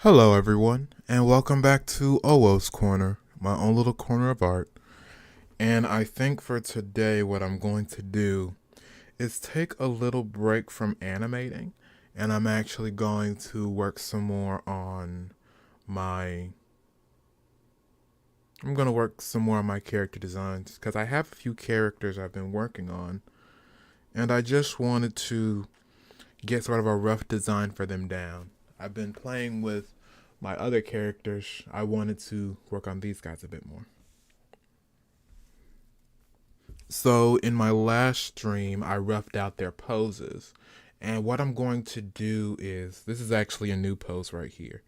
Hello, everyone, and welcome back to Owoh's Corner, my own little corner of art. And I think for today, what I'm going to do is take a little break from animating, and I'm actually going to work some more on my. I'm going to work some more on my character designs because I have a few characters I've been working on, and I just wanted to get sort of a rough design for them down. I've been playing with my other characters. I wanted to work on these guys a bit more. So in my last stream, I roughed out their poses. And what I'm going to do is, this is actually a new pose right here.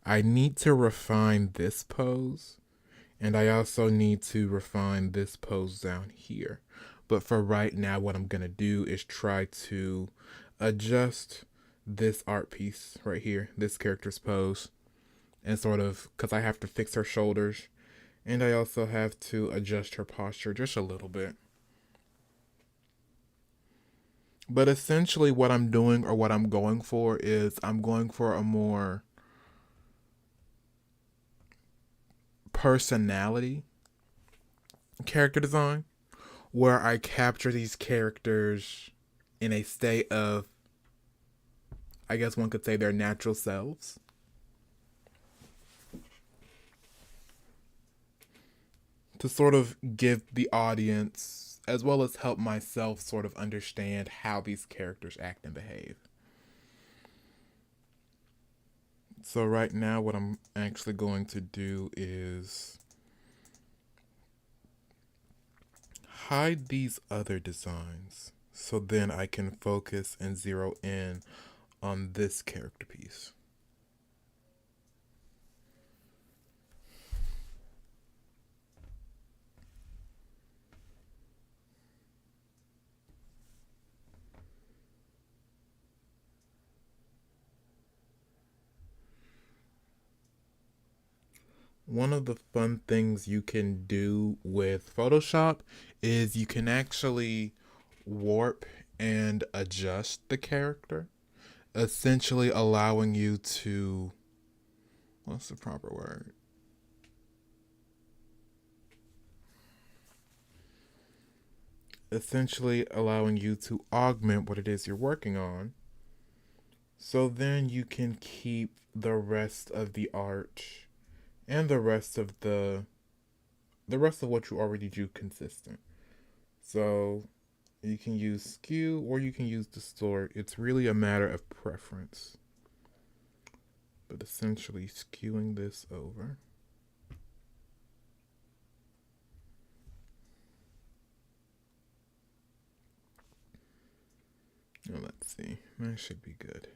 I need to refine this pose, and I also need to refine this pose down here. But for right now, what I'm going to do is try to adjust this art piece right here, this character's pose, and sort of, because I have to fix her shoulders, and I also have to adjust her posture just a little bit. But essentially, what I'm doing or what I'm going for is I'm going for a more personality character design where I capture these characters in a state of, I guess one could say, their natural selves. To sort of give the audience, as well as help myself, sort of understand how these characters act and behave. So right now what I'm actually going to do is hide these other designs so then I can focus and zero in on this character piece. One of the fun things you can do with Photoshop is you can actually warp and adjust the character, essentially allowing you to, what's the proper word? Essentially allowing you to augment what it is you're working on. So then you can keep the rest of the art and the rest of what you already do consistent. So you can use skew or you can use distort. It's really a matter of preference. But essentially skewing this over. Now let's see. That should be good.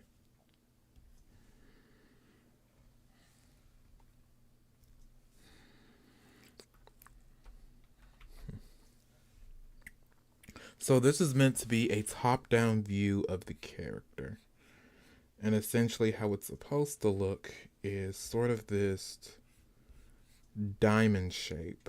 So this is meant to be a top-down view of the character. And essentially how it's supposed to look is sort of this diamond shape.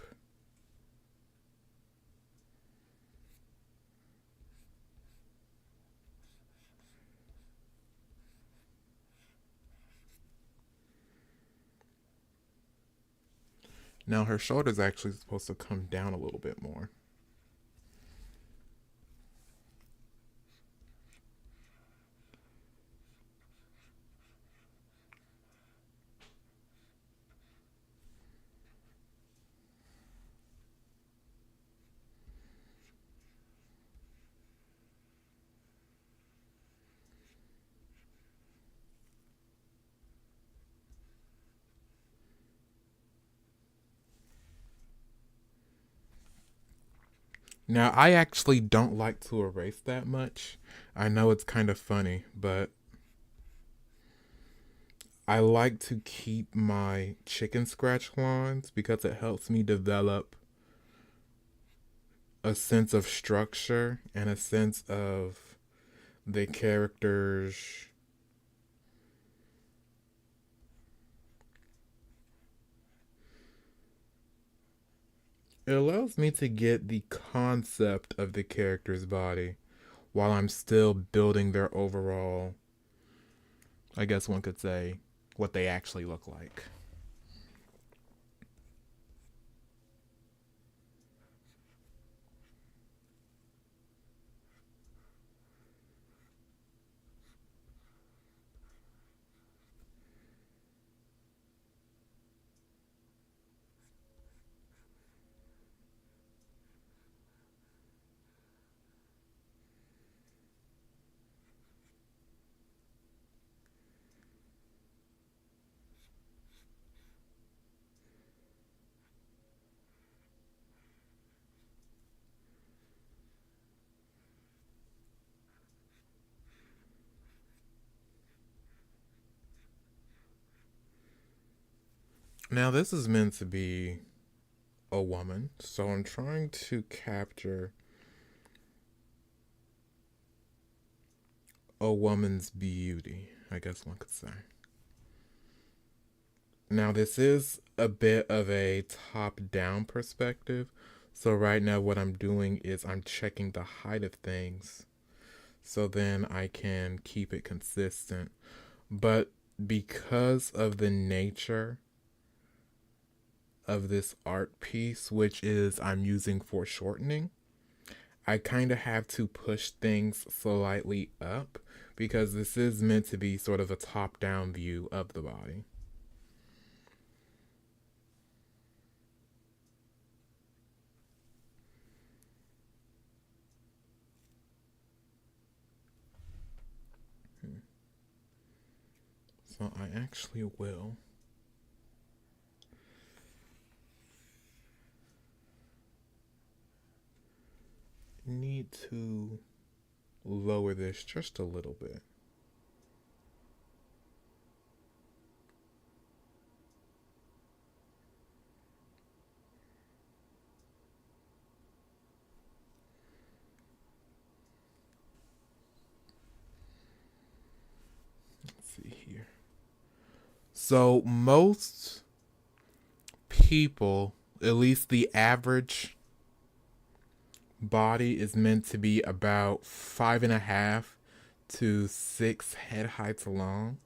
Now her shoulder's actually supposed to come down a little bit more. Now, I actually don't like to erase that much. I know it's kind of funny, but I like to keep my chicken scratch lines because it helps me develop a sense of structure and a sense of the characters. It allows me to get the concept of the character's body while I'm still building their overall, I guess one could say, what they actually look like. Now, this is meant to be a woman, so I'm trying to capture a woman's beauty, I guess one could say. Now, this is a bit of a top down perspective, so right now, what I'm doing is I'm checking the height of things so then I can keep it consistent. But because of the nature of this art piece, which is I'm using foreshortening, I kind of have to push things slightly up because this is meant to be sort of a top down view of the body. So I actually will need to lower this just a little bit. Let's see here. So most people, at least the average body, is meant to be about 5.5 to 6 head heights long.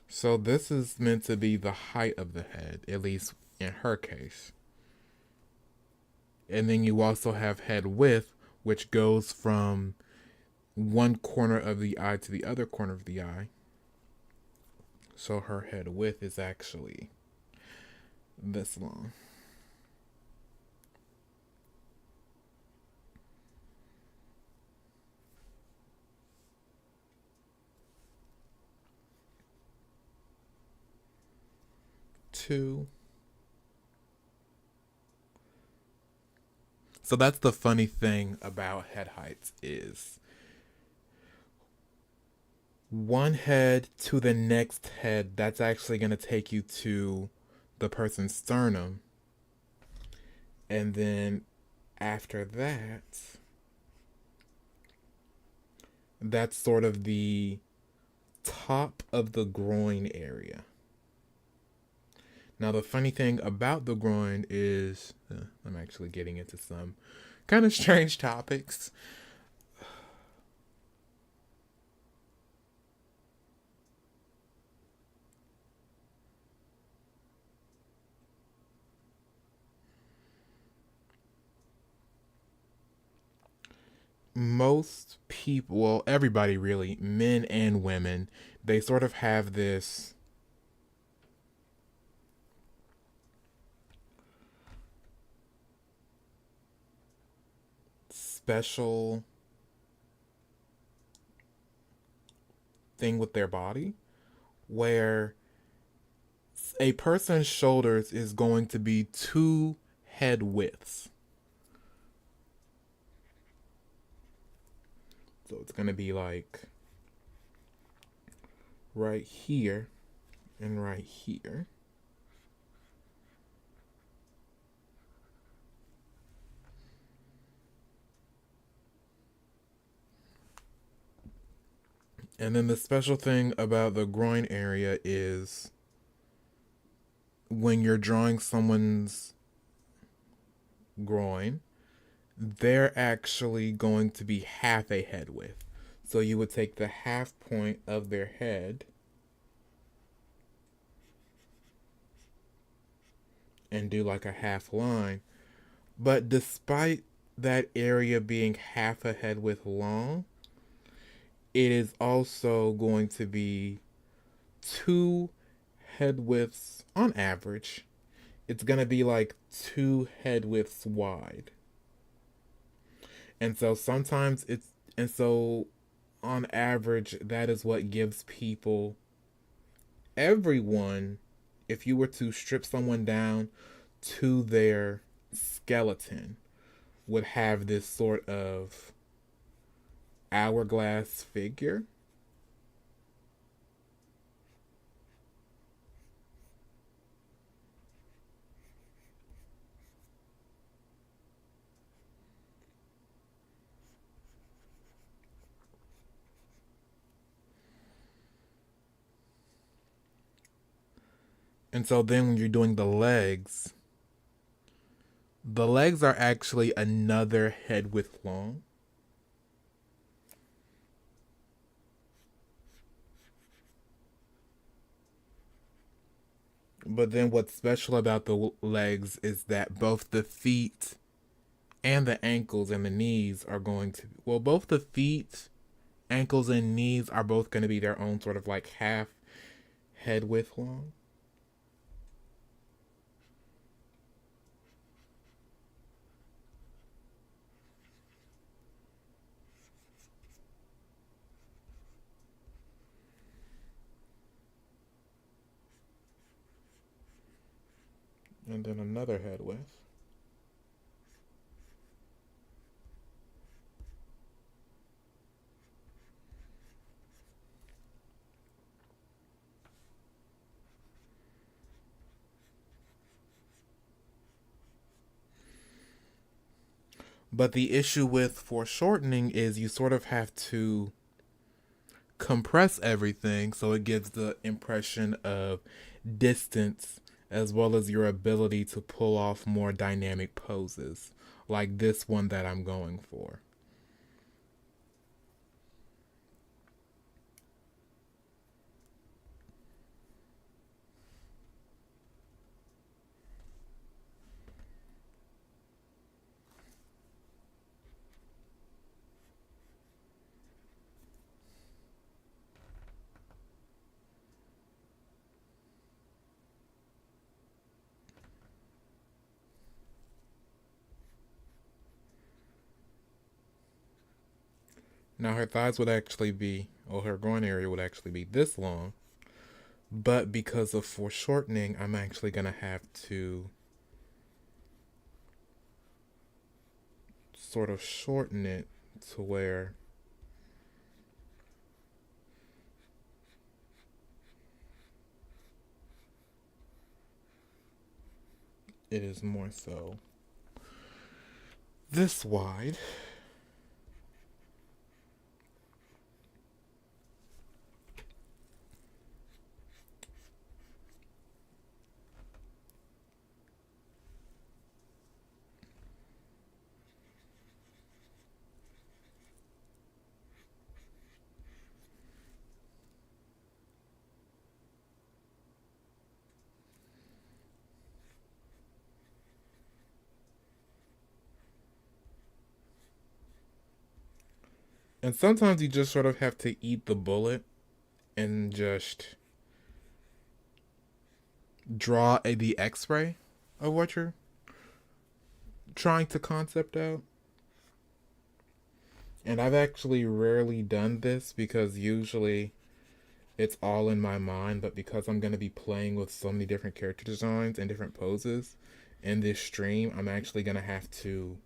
So this is meant to be the height of the head, at least in her case. And then you also have head width, which goes from one corner of the eye to the other corner of the eye. So her head width is actually this long. Two. So that's the funny thing about head heights is one head to the next head, that's actually going to take you to the person's sternum. And then after that, that's sort of the top of the groin area. Now, the funny thing about the groin is I'm actually getting into some kind of strange topics. Most people, well, everybody really, men and women, they sort of have this special thing with their body where a person's shoulders is going to be two head widths. So it's going to be like right here and right here. And then the special thing about the groin area is when you're drawing someone's groin, they're actually going to be half a head width. So you would take the half point of their head and do like a half line. But despite that area being half a head width long, it is also going to be two head widths on average. It's going to be like two head widths wide. And so sometimes it's, and so on average, that is what gives people, everyone, if you were to strip someone down to their skeleton, would have this sort of hourglass figure. And so then when you're doing the legs are actually another head width long. But then what's special about the legs is that both the feet and the ankles and the knees are going to, well, both the feet, ankles, and knees are both going to be their own sort of like half head width long. And then another head width. But the issue with foreshortening is you sort of have to compress everything so it gives the impression of distance as well as your ability to pull off more dynamic poses, like this one that I'm going for. Now her thighs would actually be, or her groin area would actually be this long, but because of foreshortening, I'm actually going to have to sort of shorten it to where it is more so this wide. And sometimes you just sort of have to eat the bullet and just draw the x-ray of what you're trying to concept out. And I've actually rarely done this because usually it's all in my mind, but because I'm going to be playing with so many different character designs and different poses in this stream, I'm actually going to have to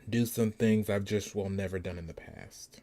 do some things I've just, well, never done in the past.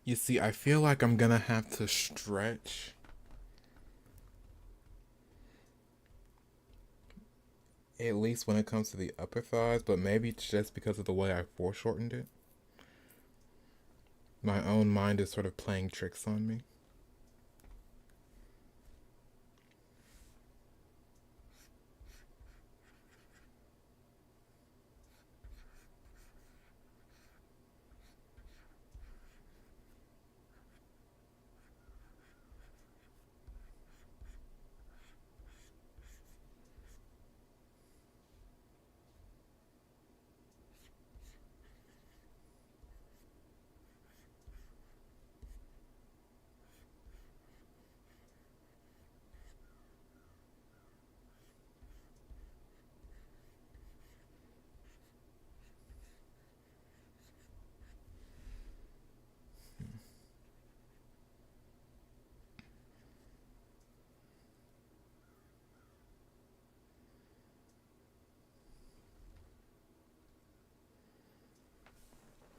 You see, I feel like I'm gonna have to stretch at least when it comes to the upper thighs, but maybe it's just because of the way I foreshortened it. My own mind is sort of playing tricks on me.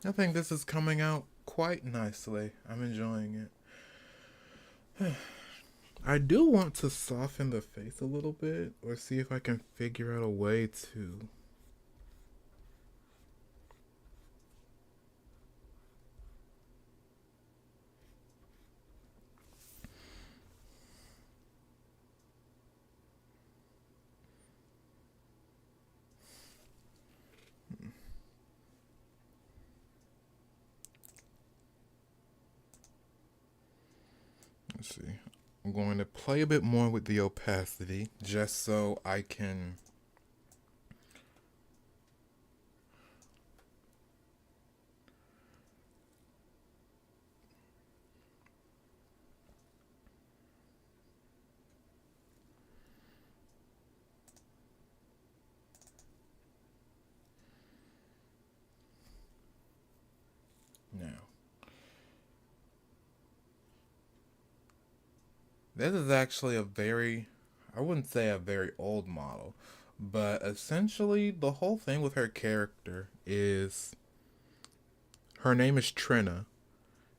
I think this is coming out quite nicely. I'm enjoying it. I do want to soften the face a little bit or see if I can figure out a way to. Let's see. I'm going to play a bit more with the opacity just so I can. Now, this is actually a very, I wouldn't say a very old model, but essentially the whole thing with her character is her name is Trina,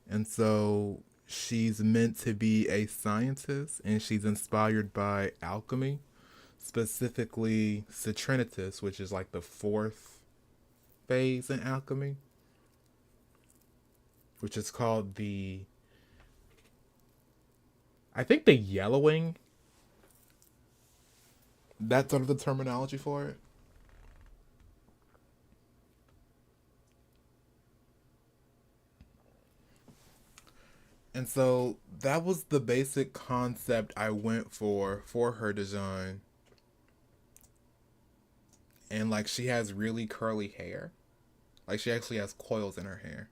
and so she's meant to be a scientist and she's inspired by alchemy, specifically Citrinitas, which is like the fourth phase in alchemy, which is called the, I think the yellowing. That's sort of the terminology for it. And so that was the basic concept I went for her design. And like she has really curly hair. Like she actually has coils in her hair.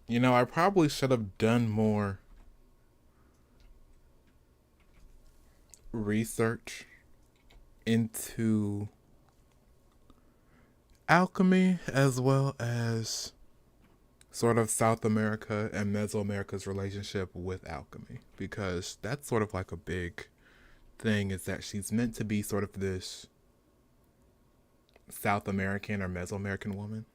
You know, I probably should have done more research into alchemy as well as sort of South America and Mesoamerica's relationship with alchemy because that's sort of like a big thing is that she's meant to be sort of this South American or Mesoamerican woman.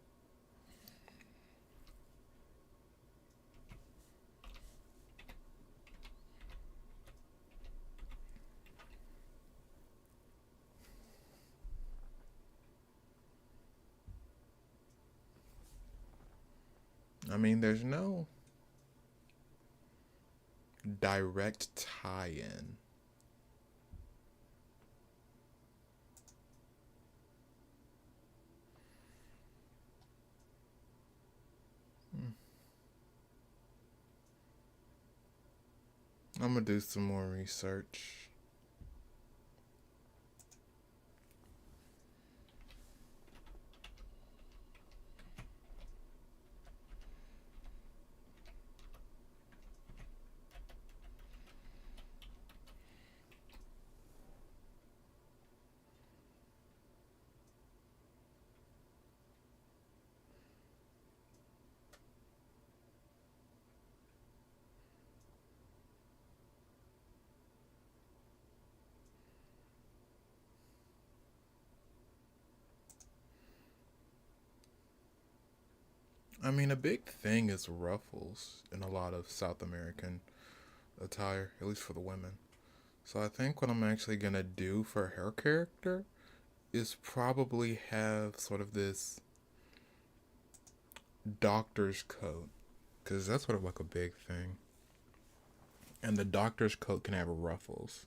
I mean, there's no direct tie in. I'm gonna do some more research. I mean, a big thing is ruffles in a lot of South American attire, at least for the women. So I think what I'm actually gonna do for her character is probably have sort of this doctor's coat, because that's sort of like a big thing. And the doctor's coat can have ruffles,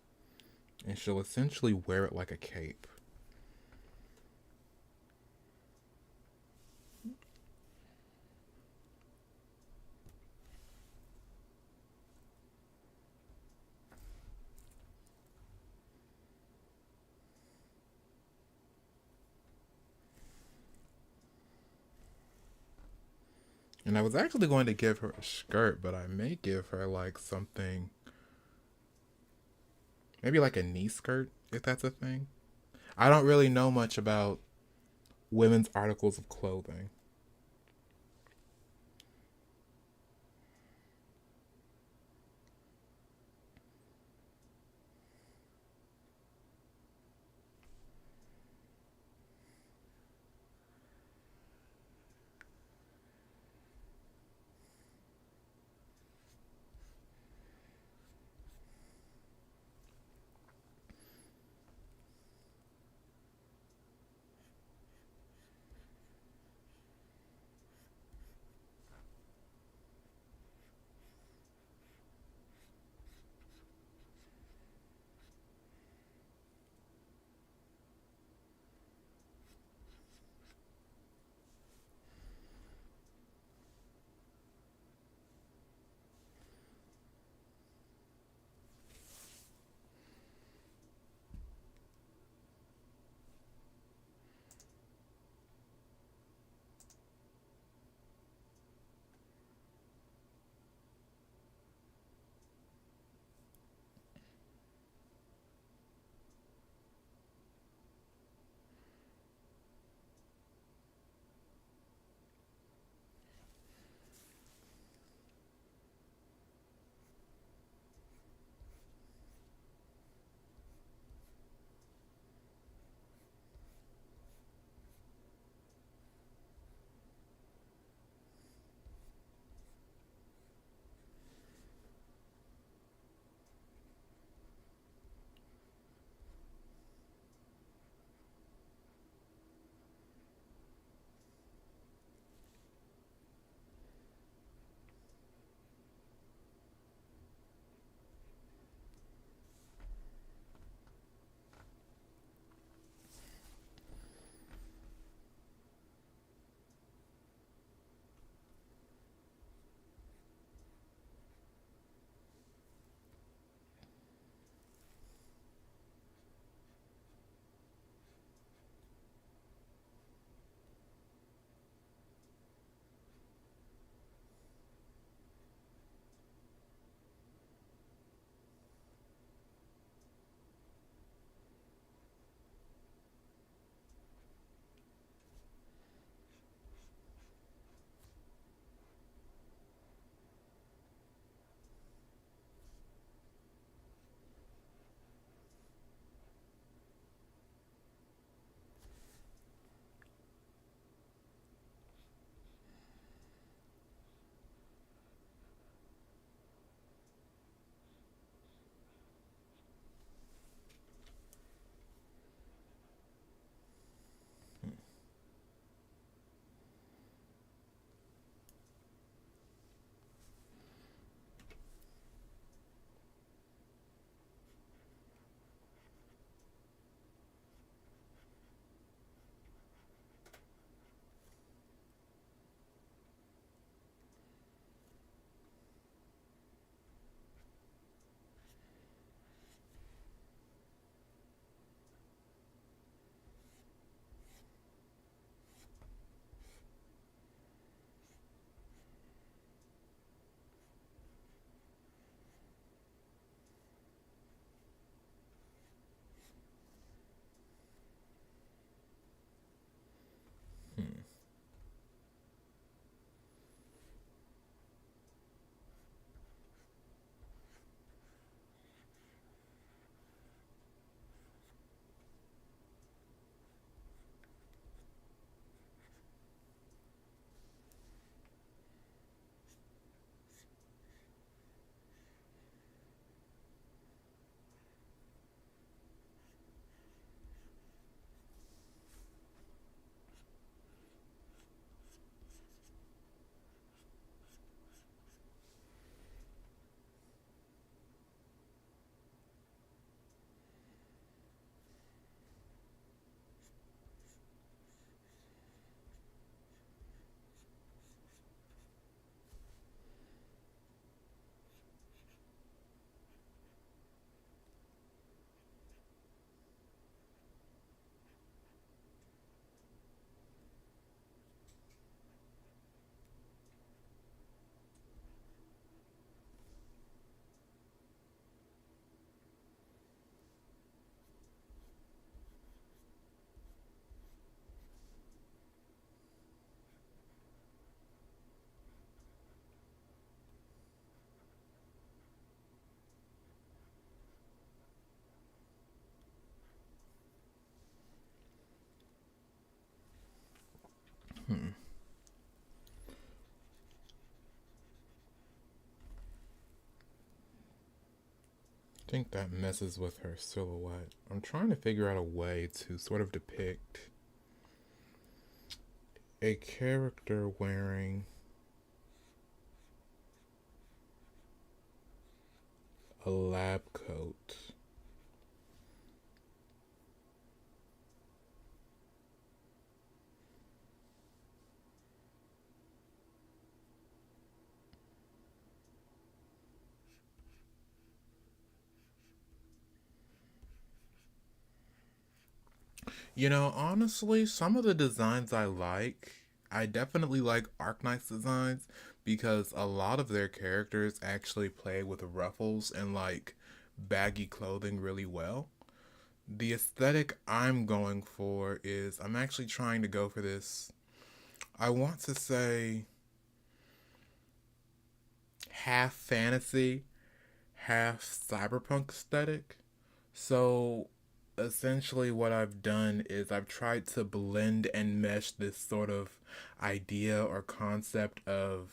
and she'll essentially wear it like a cape. And I was actually going to give her a skirt, but I may give her like something, maybe like a knee skirt, if that's a thing. I don't really know much about women's articles of clothing. I think that messes with her silhouette. I'm trying to figure out a way to sort of depict a character wearing a lab coat. You know, honestly, some of the designs I like. I definitely like Arknight's designs because a lot of their characters actually play with ruffles and like baggy clothing really well. The aesthetic I'm going for is I'm actually trying to go for this. I want to say half fantasy, half cyberpunk aesthetic. So essentially, what I've done is I've tried to blend and mesh this sort of idea or concept of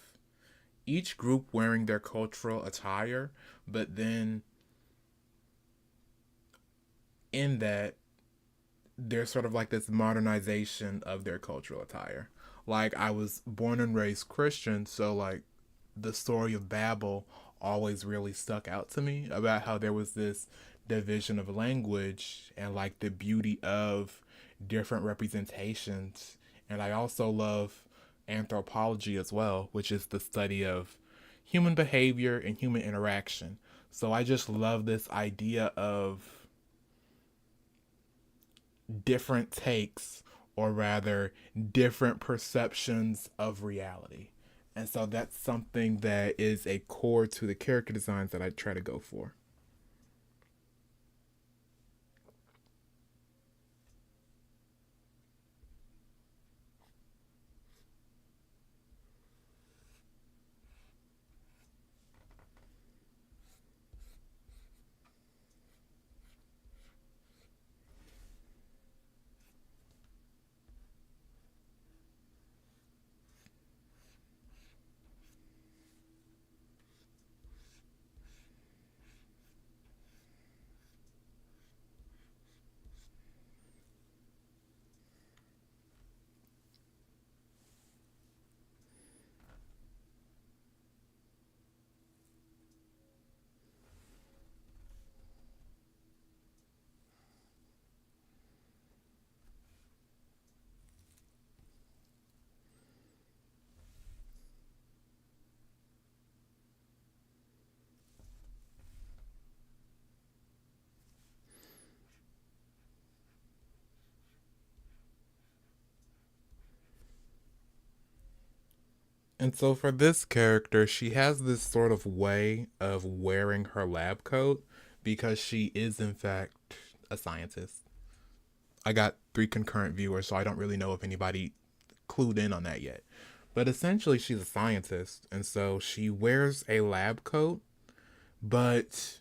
each group wearing their cultural attire, but then in that, there's sort of like this modernization of their cultural attire. Like, I was born and raised Christian, so like the story of Babel always really stuck out to me about how there was this division of language and like the beauty of different representations. And I also love anthropology as well, which is the study of human behavior and human interaction. So I just love this idea of different takes, or rather, different perceptions of reality. And so that's something that is a core to the character designs that I try to go for. And so for this character, she has this sort of way of wearing her lab coat because she is, in fact, a scientist. I got three concurrent viewers, so I don't really know if anybody clued in on that yet. But essentially, she's a scientist, and so she wears a lab coat, but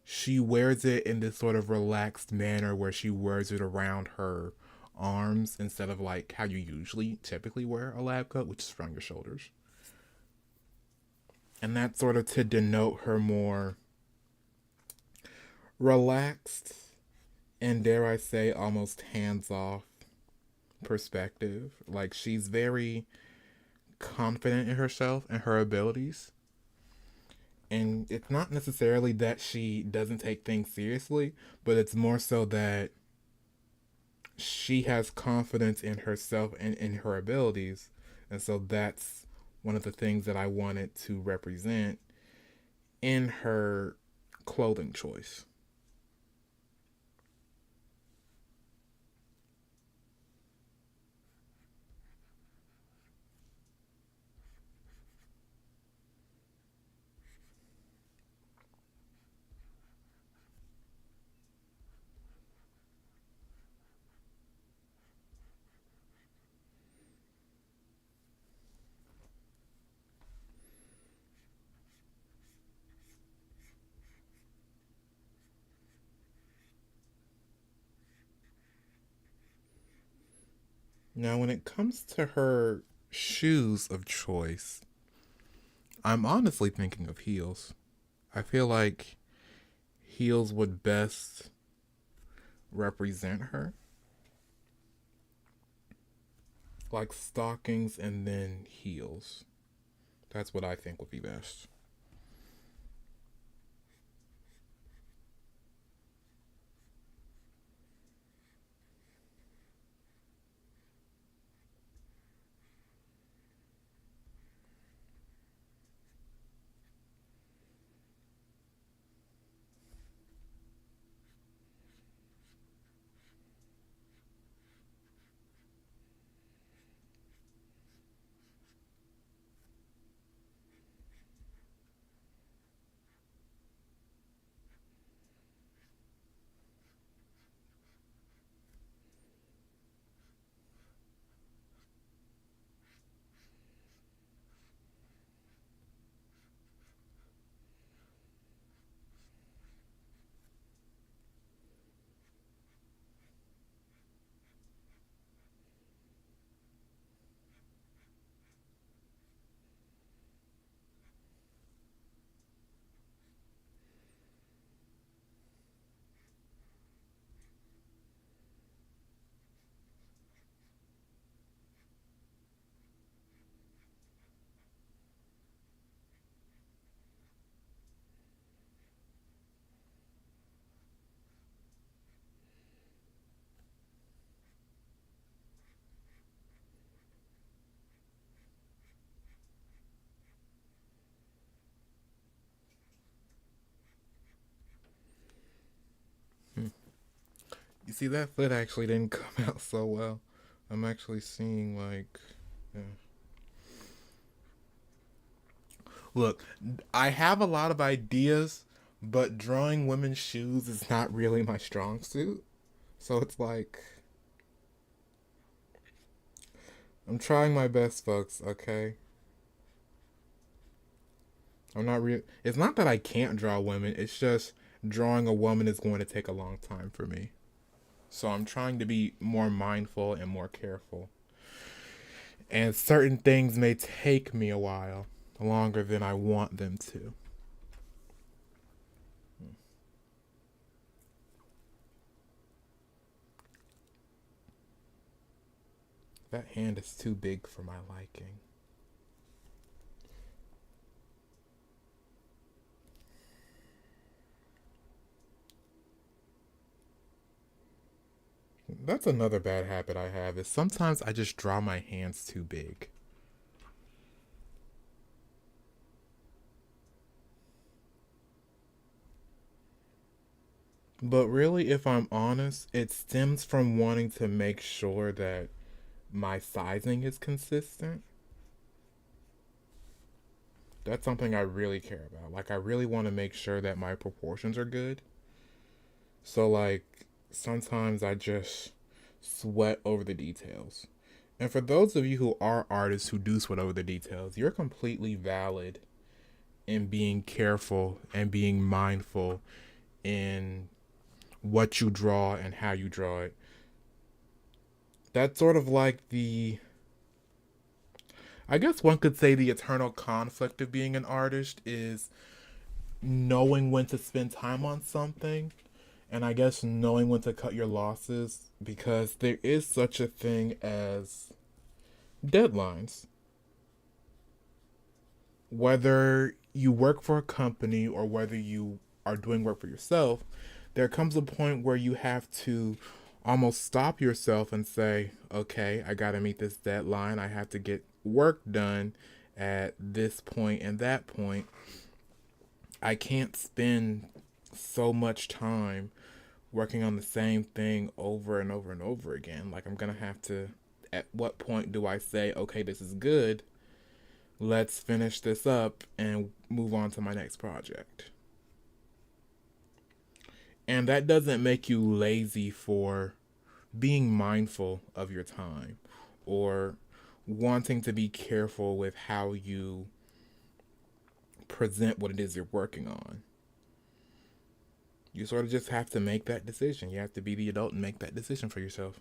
she wears it in this sort of relaxed manner where she wears it around her arms instead of like how you usually typically wear a lab coat, which is from your shoulders. And that's sort of to denote her more relaxed and, dare I say, almost hands off perspective. Like, she's very confident in herself and her abilities. And it's not necessarily that she doesn't take things seriously, but it's more so that she has confidence in herself and in her abilities. And so that's one of the things that I wanted to represent in her clothing choice. Now, when it comes to her shoes of choice, I'm honestly thinking of heels. I feel like heels would best represent her. Like stockings and then heels. That's what I think would be best. Hmm. You see, that foot actually didn't come out so well. I'm actually seeing like. Yeah. Look, I have a lot of ideas, but drawing women's shoes is not really my strong suit. So it's like. I'm trying my best, folks, okay? I'm not real. It's not that I can't draw women, it's just drawing a woman is going to take a long time for me. So I'm trying to be more mindful and more careful. And certain things may take me a while, longer than I want them to. That hand is too big for my liking. That's another bad habit I have is sometimes I just draw my hands too big. But really, if I'm honest, it stems from wanting to make sure that my sizing is consistent. That's something I really care about. Like, I really want to make sure that my proportions are good. So, like, sometimes I just sweat over the details. And for those of you who are artists who do sweat over the details, you're completely valid in being careful and being mindful in what you draw and how you draw it. That's sort of like I guess one could say the eternal conflict of being an artist is knowing when to spend time on something and I guess knowing when to cut your losses because there is such a thing as deadlines. Whether you work for a company or whether you are doing work for yourself, there comes a point where you have to almost stop yourself and say, okay, I got to meet this deadline. I have to get work done at this point and that point. I can't spend so much time working on the same thing over and over and over again. Like, I'm going to have to, at what point do I say, okay, this is good, let's finish this up and move on to my next project? And that doesn't make you lazy for being mindful of your time or wanting to be careful with how you present what it is you're working on. You sort of just have to make that decision. You have to be the adult and make that decision for yourself.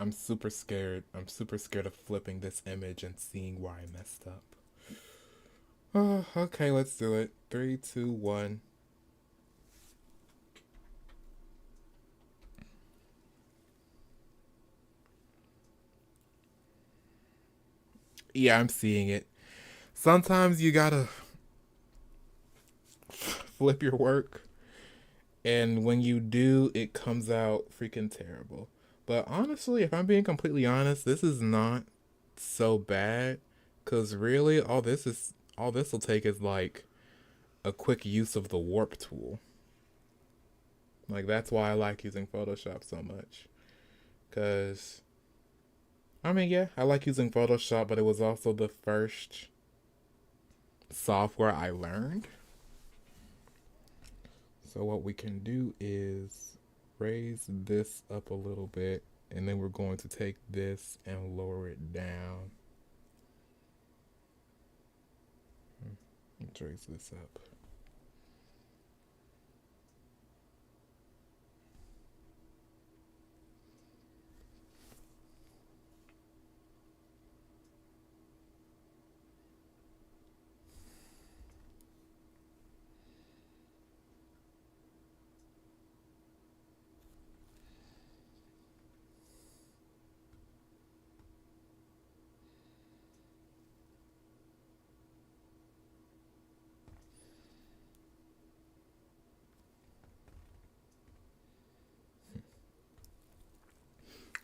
I'm super scared. I'm super scared of flipping this image and seeing why I messed up. Oh, okay, let's do it. Three, two, one. Yeah, I'm seeing it. Sometimes you gotta flip your work, and when you do, it comes out freaking terrible. But honestly, if I'm being completely honest, this is not so bad, cause really, all this will take is like a quick use of the warp tool. Like that's why I like using Photoshop so much. Cause I mean, yeah, I like using Photoshop, but it was also the first software I learned. So what we can do is raise this up a little bit, and then we're going to take this and lower it down. Let's raise this up.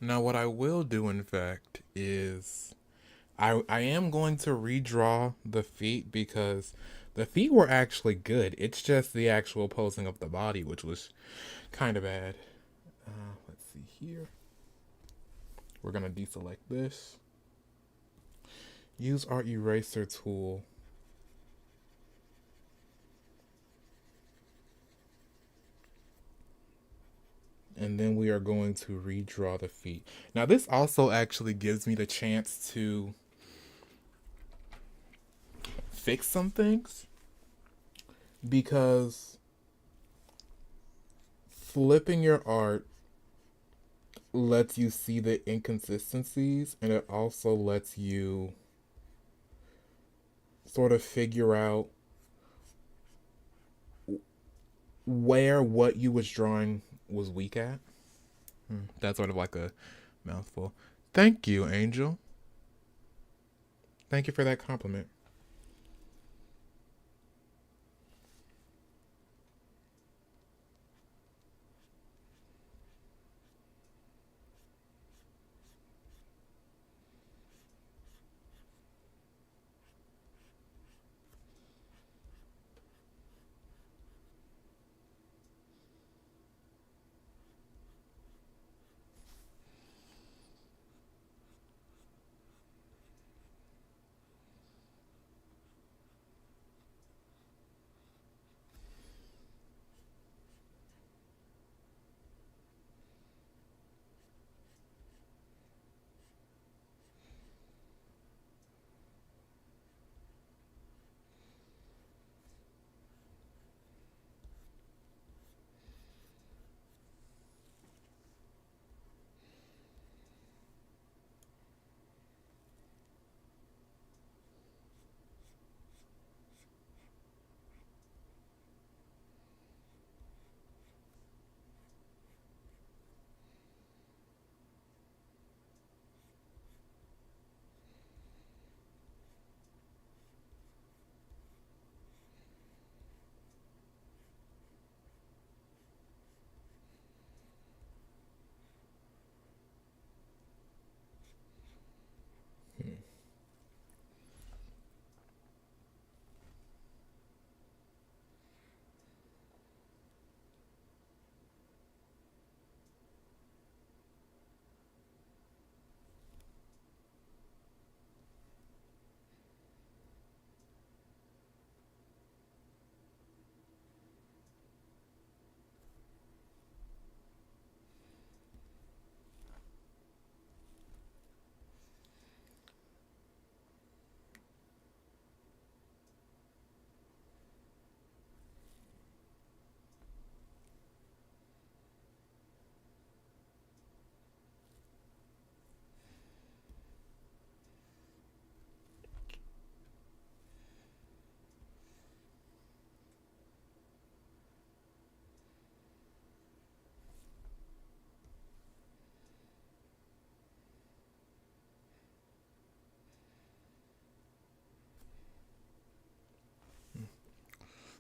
Now, what I will do, in fact, is I am going to redraw the feet because the feet were actually good. It's just the actual posing of the body, which was kind of bad. Let's see here. We're going to deselect this. Use our eraser tool. And then we are going to redraw the feet. Now, this also actually gives me the chance to fix some things because flipping your art lets you see the inconsistencies, and it also lets you sort of figure out where what you was drawing was weak at. That's sort of like a mouthful. Thank you, Angel. Thank you for that compliment.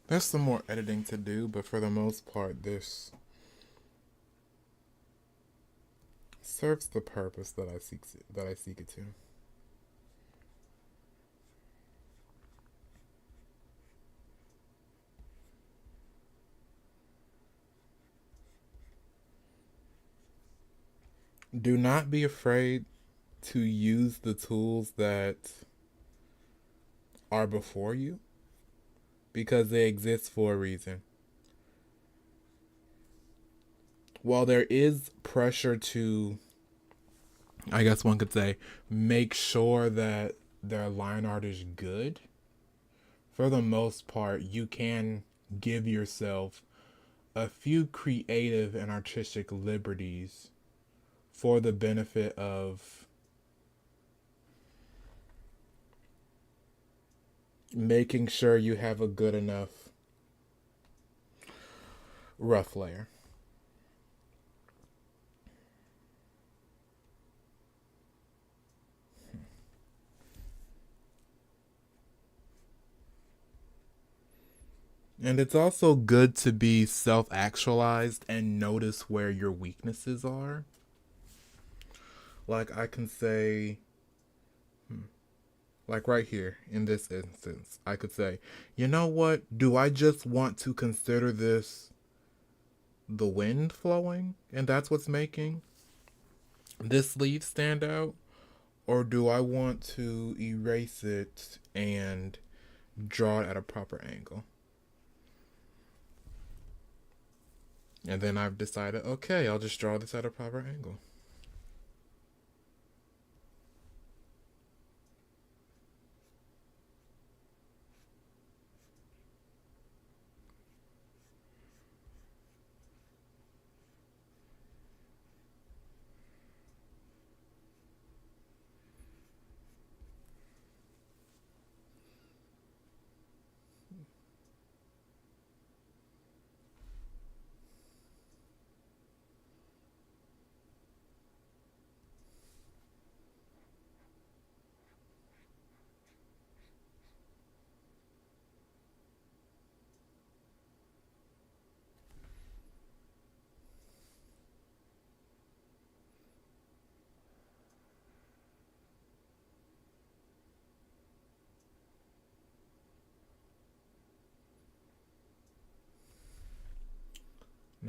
There's some more editing to do, but for the most part, this serves the purpose that I seek it to. Do not be afraid to use the tools that are before you because they exist for a reason. While there is pressure to, I guess one could say, make sure that their line art is good, for the most part, you can give yourself a few creative and artistic liberties for the benefit of making sure you have a good enough rough layer. And it's also good to be self actualized and notice where your weaknesses are. Like, I can say, like right here in this instance, I could say, you know what? Do I just want to consider this the wind flowing and that's what's making this leaf stand out? Or do I want to erase it and draw it at a proper angle? And then I've decided, okay, I'll just draw this at a proper angle.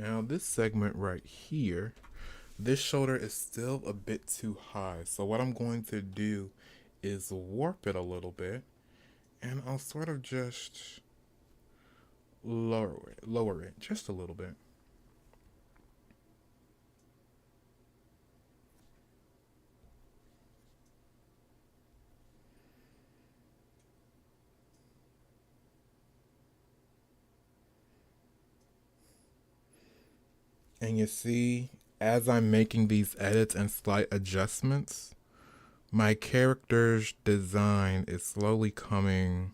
Now, this segment right here, this shoulder is still a bit too high. So, what I'm going to do is warp it a little bit and I'll sort of just lower it just a little bit. And you see, as I'm making these edits and slight adjustments, my character's design is slowly coming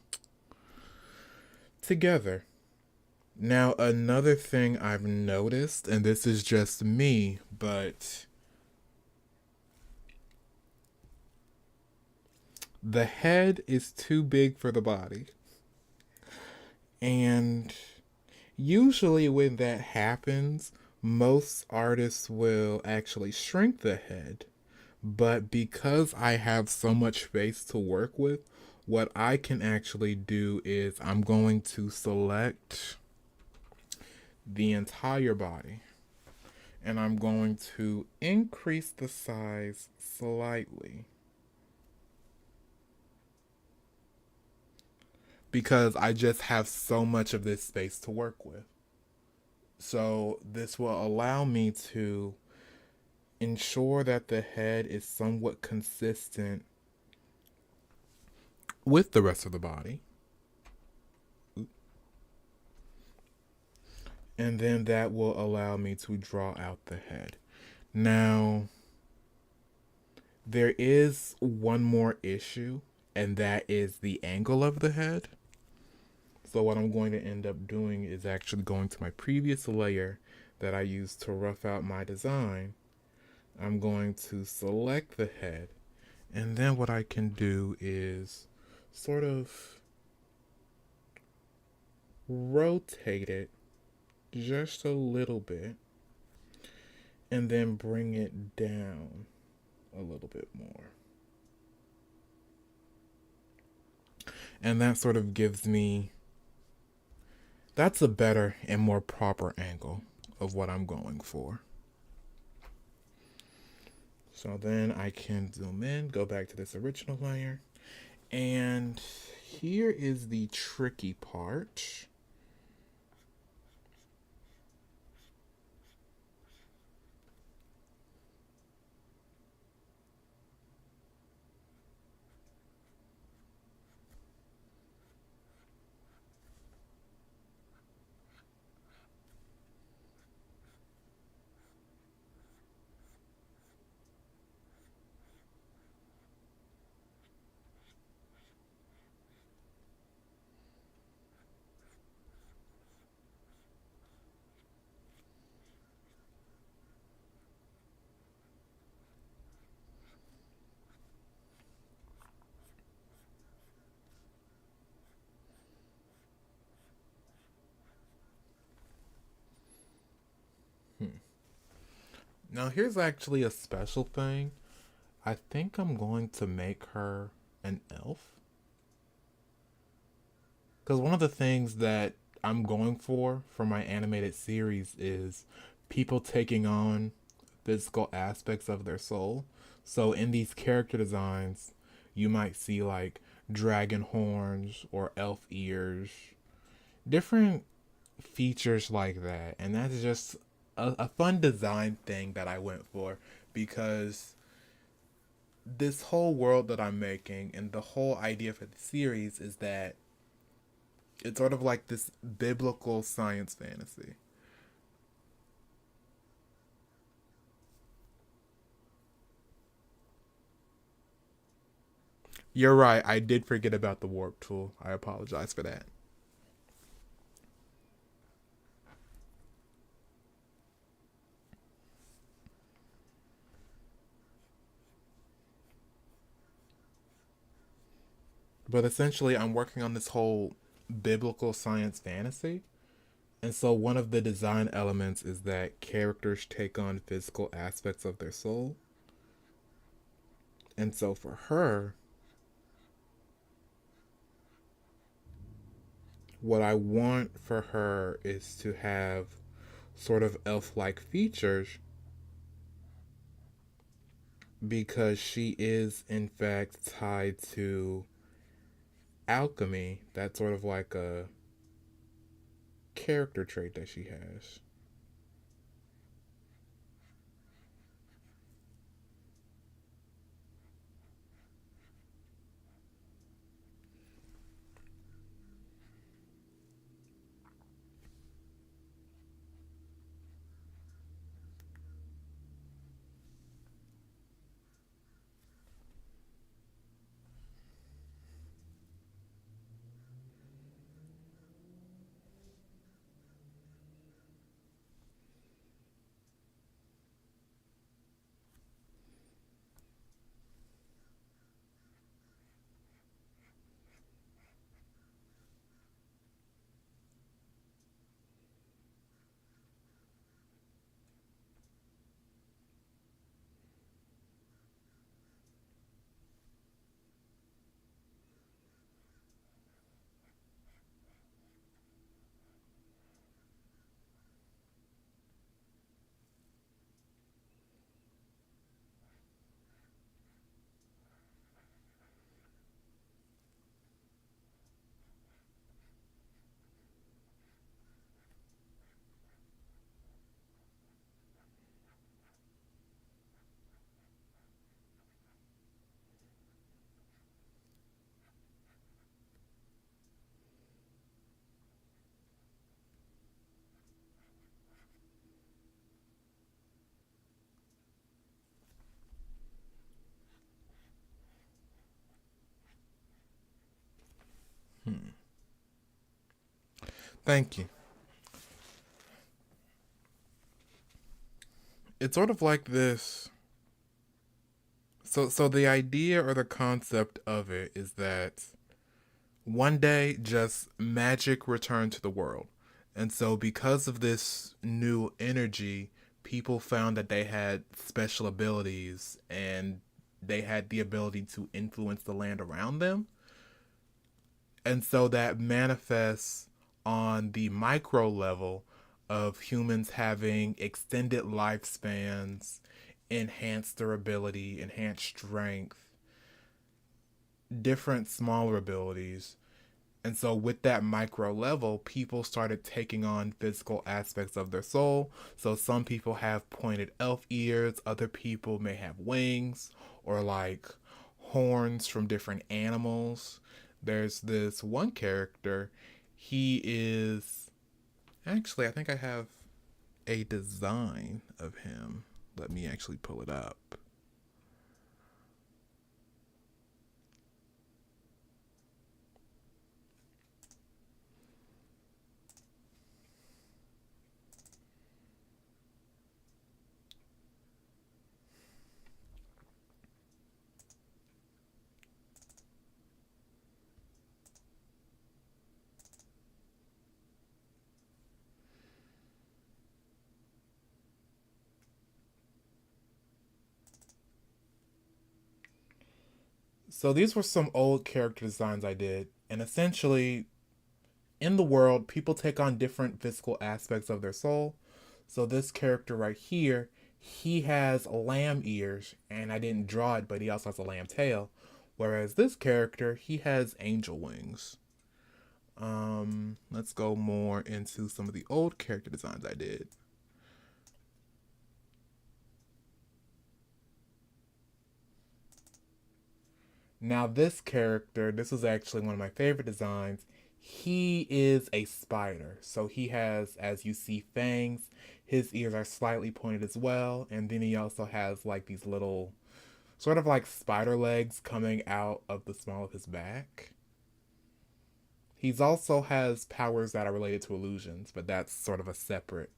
together. Now, another thing I've noticed, and this is just me, but the head is too big for the body. And usually, when that happens, most artists will actually shrink the head. But because I have so much space to work with, what I can actually do is I'm going to select the entire body and I'm going to increase the size slightly because I just have so much of this space to work with. So, this will allow me to ensure that the head is somewhat consistent with the rest of the body. And then that will allow me to draw out the head. Now, there is one more issue, and that is the angle of the head. So, what I'm going to end up doing is actually going to my previous layer that I used to rough out my design. I'm going to select the head, and then what I can do is sort of rotate it just a little bit, and then bring it down a little bit more. And that sort of gives me, that's a better and more proper angle of what I'm going for. So then I can zoom in, go back to this original layer, and here is the tricky part. Hmm. Now here's actually a special thing. I think I'm going to make her an elf. Because one of the things that I'm going for my animated series is people taking on physical aspects of their soul. So in these character designs, you might see like dragon horns or elf ears, different features like that. And that's just a fun design thing that I went for because this whole world that I'm making and the whole idea for the series is that it's sort of like this biblical science fantasy. You're right, I did forget about the warp tool. I apologize for that. But essentially, I'm working on this whole biblical science fantasy. And so, one of the design elements is that characters take on physical aspects of their soul. And so, for her, what I want for her is to have sort of elf like features because she is, in fact, tied to alchemy. That's sort of like a character trait that she has. Hmm. Thank you. It's sort of like this. So the idea or the concept of it is that One day, just magic returned to the world. And so, because of this new energy, people found that they had special abilities and they had the ability to influence the land around them. And so, that manifests on the micro level of humans having extended lifespans, enhanced durability, enhanced strength, different smaller abilities. And so, with that micro level, people started taking on physical aspects of their soul. So, some people have pointed elf ears, other people may have wings or like horns from different animals. There's this one character, he is actually, I think I have a design of him. Let me actually pull it up. So, these were some old character designs I did. And essentially, in the world, people take on different physical aspects of their soul. So this character right here, he has lamb ears, and I didn't draw it, but he also has a lamb tail. Whereas this character, he has angel wings. Let's go more into some of the old character designs I did. Now this character, this was actually one of my favorite designs. He is a spider. So he has, as you see, fangs. His ears are slightly pointed as well. And then he also has like these little, sort of like spider legs coming out of the small of his back. He's also has powers that are related to illusions, but that's sort of a separate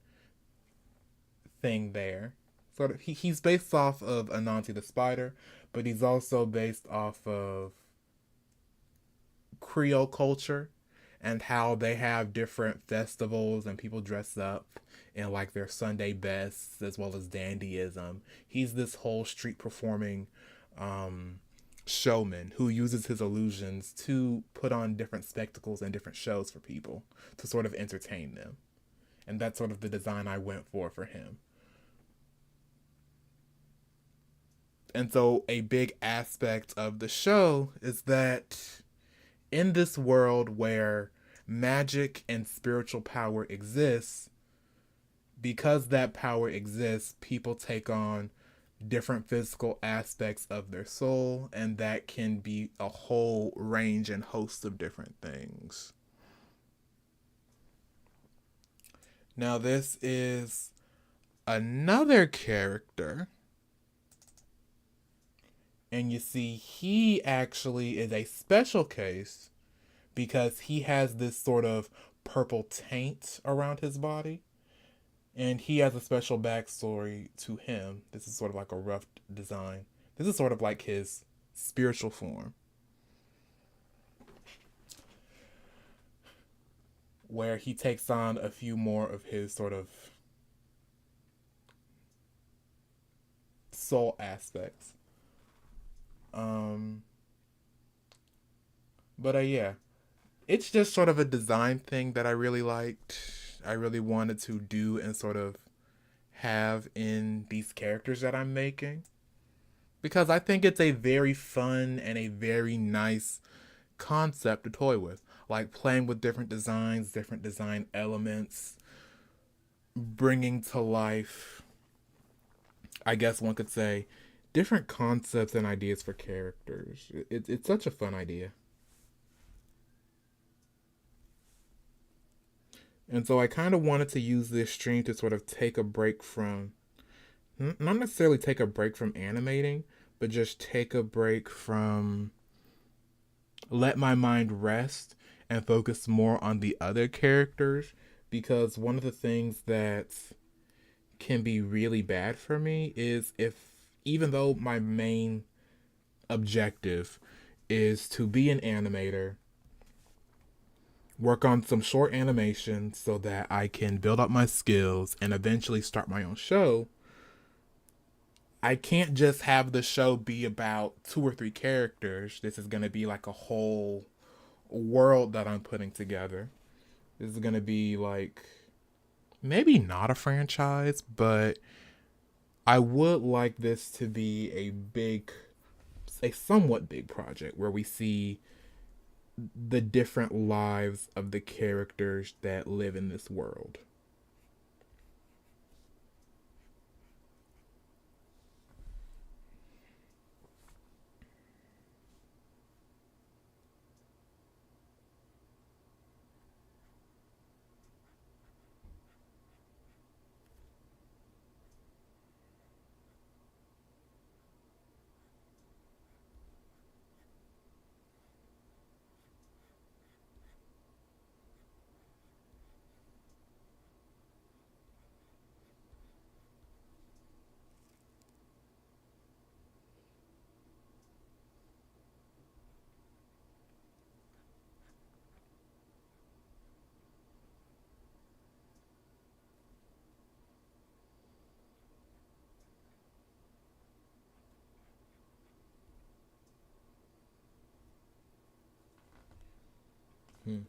thing there. Sort of, he's based off of Anansi the spider, but he's also based off of Creole culture and how they have different festivals and people dress up in like their Sunday bests as well as dandyism. He's this whole street performing um, showman who uses his illusions to put on different spectacles and different shows for people to sort of entertain them. And that's sort of the design I went for him. And so, a big aspect of the show is that in this world where magic and spiritual power exists, because that power exists, people take on different physical aspects of their soul, and that can be a whole range and host of different things. Now, this is another character, and you see, he actually is a special case because he has this sort of purple taint around his body. And he has a special backstory to him. This is sort of like a rough design. This is sort of like his spiritual form, where he takes on a few more of his sort of soul aspects. Um, but yeah, it's just sort of a design thing that I really liked. I really wanted to do and sort of have in these characters that I'm making because I think it's a very fun and a very nice concept to toy with. Like playing with different designs, different design elements, bringing to life, I guess one could say, different concepts and ideas for characters. It's such a fun idea. And so I kind of wanted to use this stream to sort of take a break from, not necessarily take a break from animating, but just take a break from, let my mind rest and focus more on the other characters. Because one of the things that can be really bad for me is if, even though my main objective is to be an animator work on some short animations so that I can build up my skills and eventually start my own show. I can't just have the show be about two or three characters. This is going to be like a whole world that I'm putting together. This is going to be like maybe not a franchise, but I would like this to be a somewhat big project where we see the different lives of the characters that live in this world. Hmm.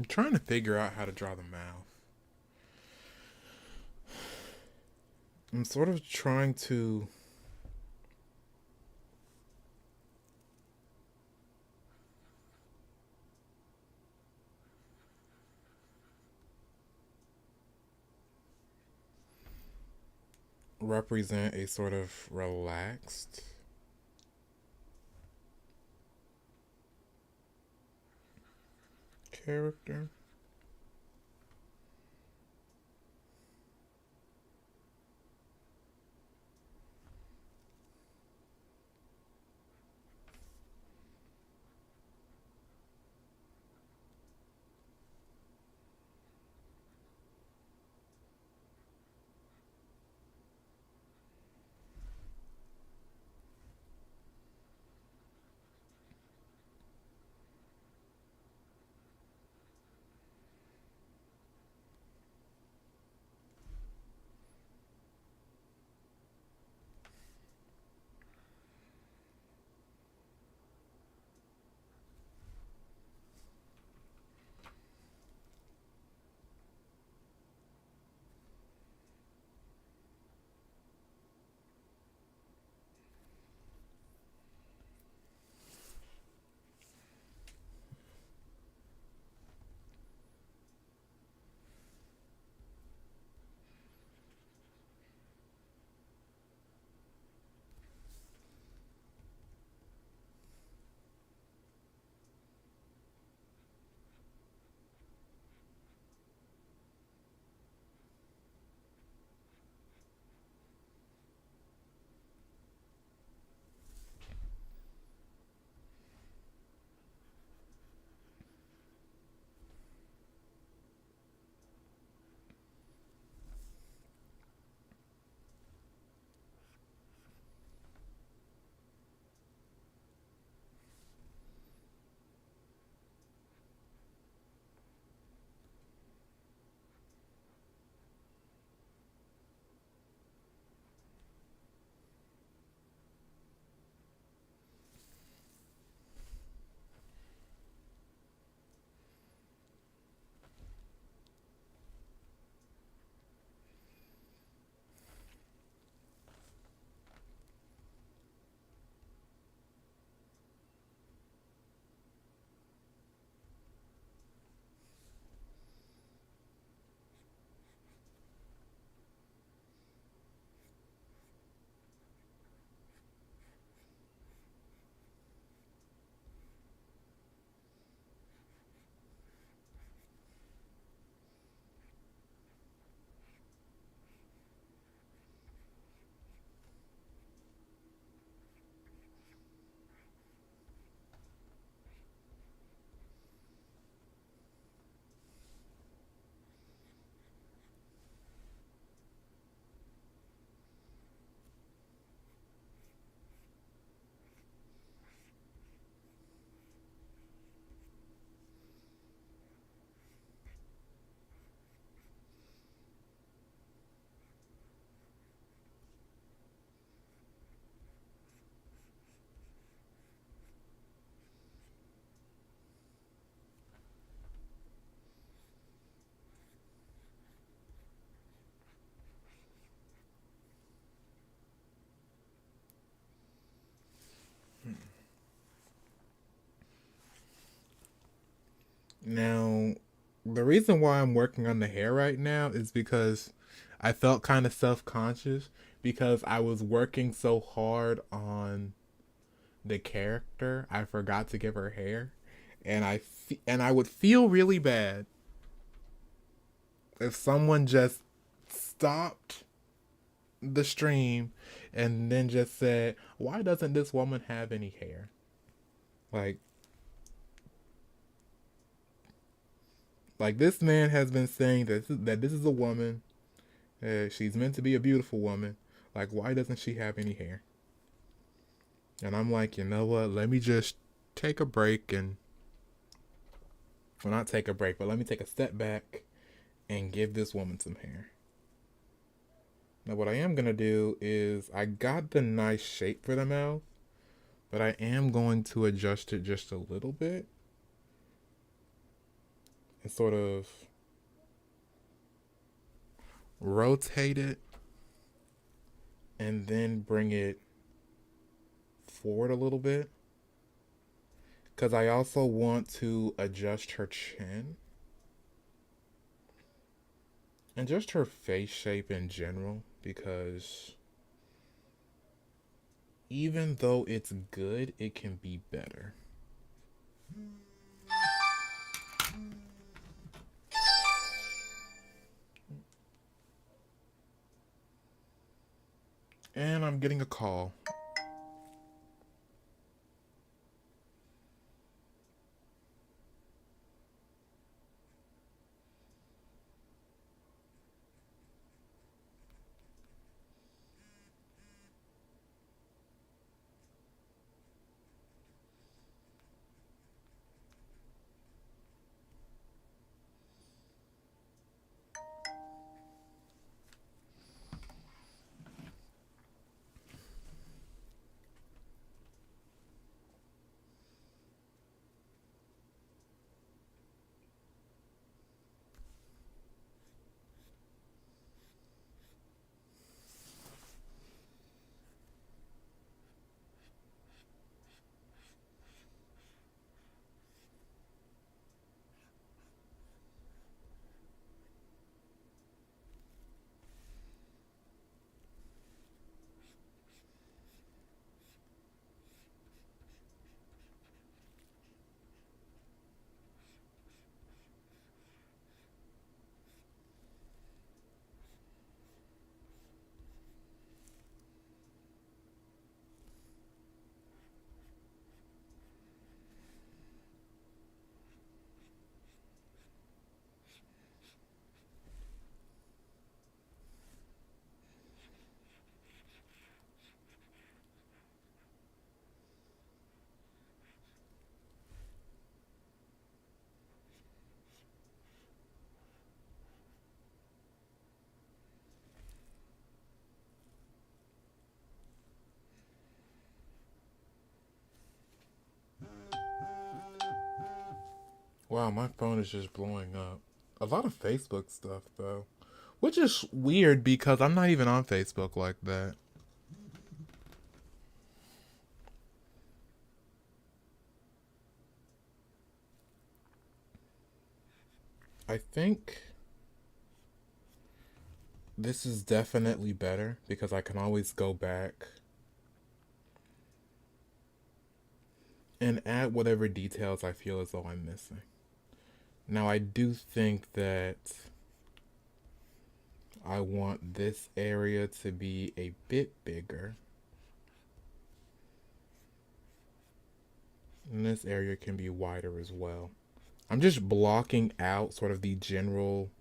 I'm trying to figure out how to draw the mouth. I'm sort of trying to represent a sort of relaxed character. Now, the reason why I'm working on the hair right now is because I felt kind of self conscious because I was working so hard on the character. I forgot to give her hair, and I would feel really bad if someone just stopped the stream and then just said, "Why doesn't this woman have any hair?" Like, this man has been saying that this is a woman. She's meant to be a beautiful woman. Like, why doesn't she have any hair? And I'm like, you know what? Let me just take a break and, well, not take a break, but let me take a step back and give this woman some hair. Now, what I am gonna do is I got the nice shape for the mouth, but I am going to adjust it just a little bit and sort of rotate it and then bring it forward a little bit because I also want to adjust her chin and just her face shape in general because even though it's good, it can be better. And I'm getting a call. Wow, my phone is just blowing up. A lot of Facebook stuff, though. Which is weird because I'm not even on Facebook like that. I think this is definitely better because I can always go back and add whatever details I feel as though I'm missing. Now, I do think that I want this area to be a bit bigger. And this area can be wider as well. I'm just blocking out sort of the general.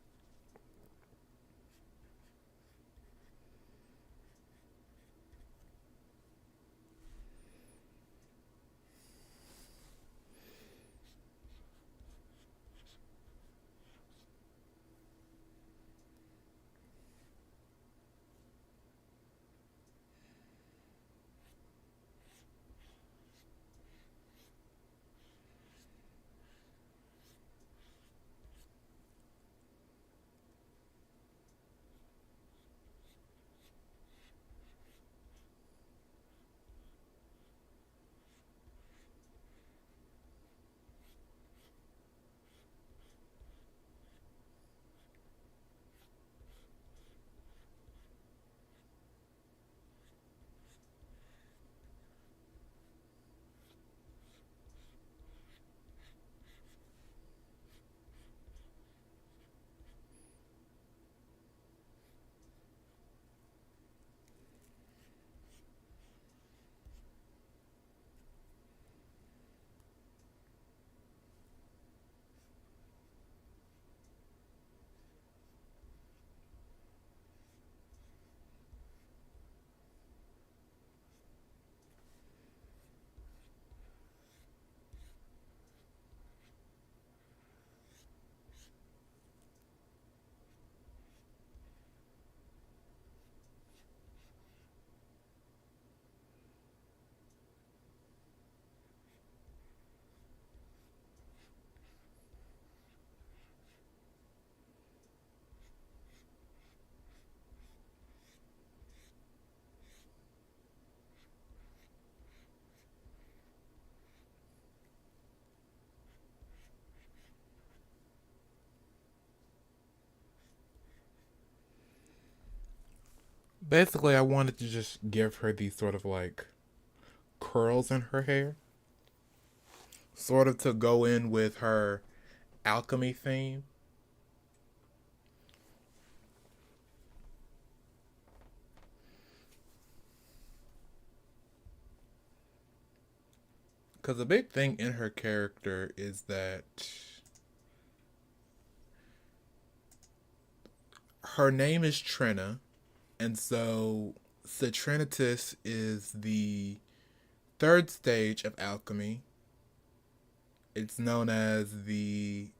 Basically, I wanted to just give her these sort of like curls in her hair, sort of to go in with her alchemy theme. Because the big thing in her character is that her name is Trina, and so Citrinitus is the third stage of alchemy. It's known as the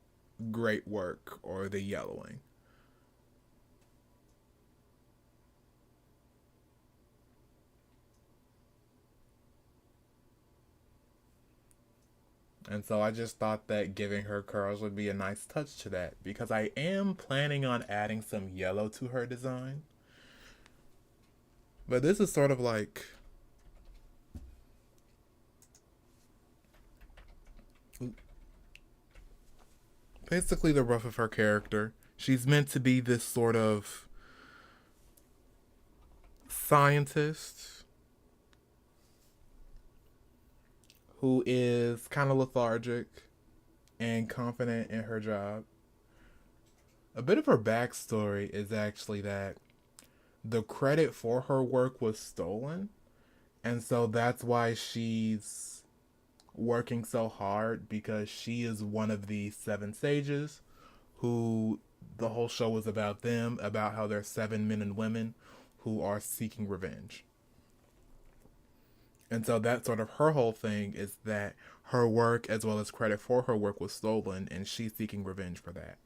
Great Work or the Yellowing. And so I just thought that giving her curls would be a nice touch to that because I am planning on adding some yellow to her design. But this is sort of like basically the rough of her character. She's meant to be this sort of scientist who is kind of lethargic and confident in her job. A bit of her backstory is actually that the credit for her work was stolen, and so that's why she's working so hard because she is one of the seven sages who the whole show was about them, about how there's seven men and women who are seeking revenge. And so that's sort of her whole thing is that her work as well as credit for her work was stolen and she's seeking revenge for that.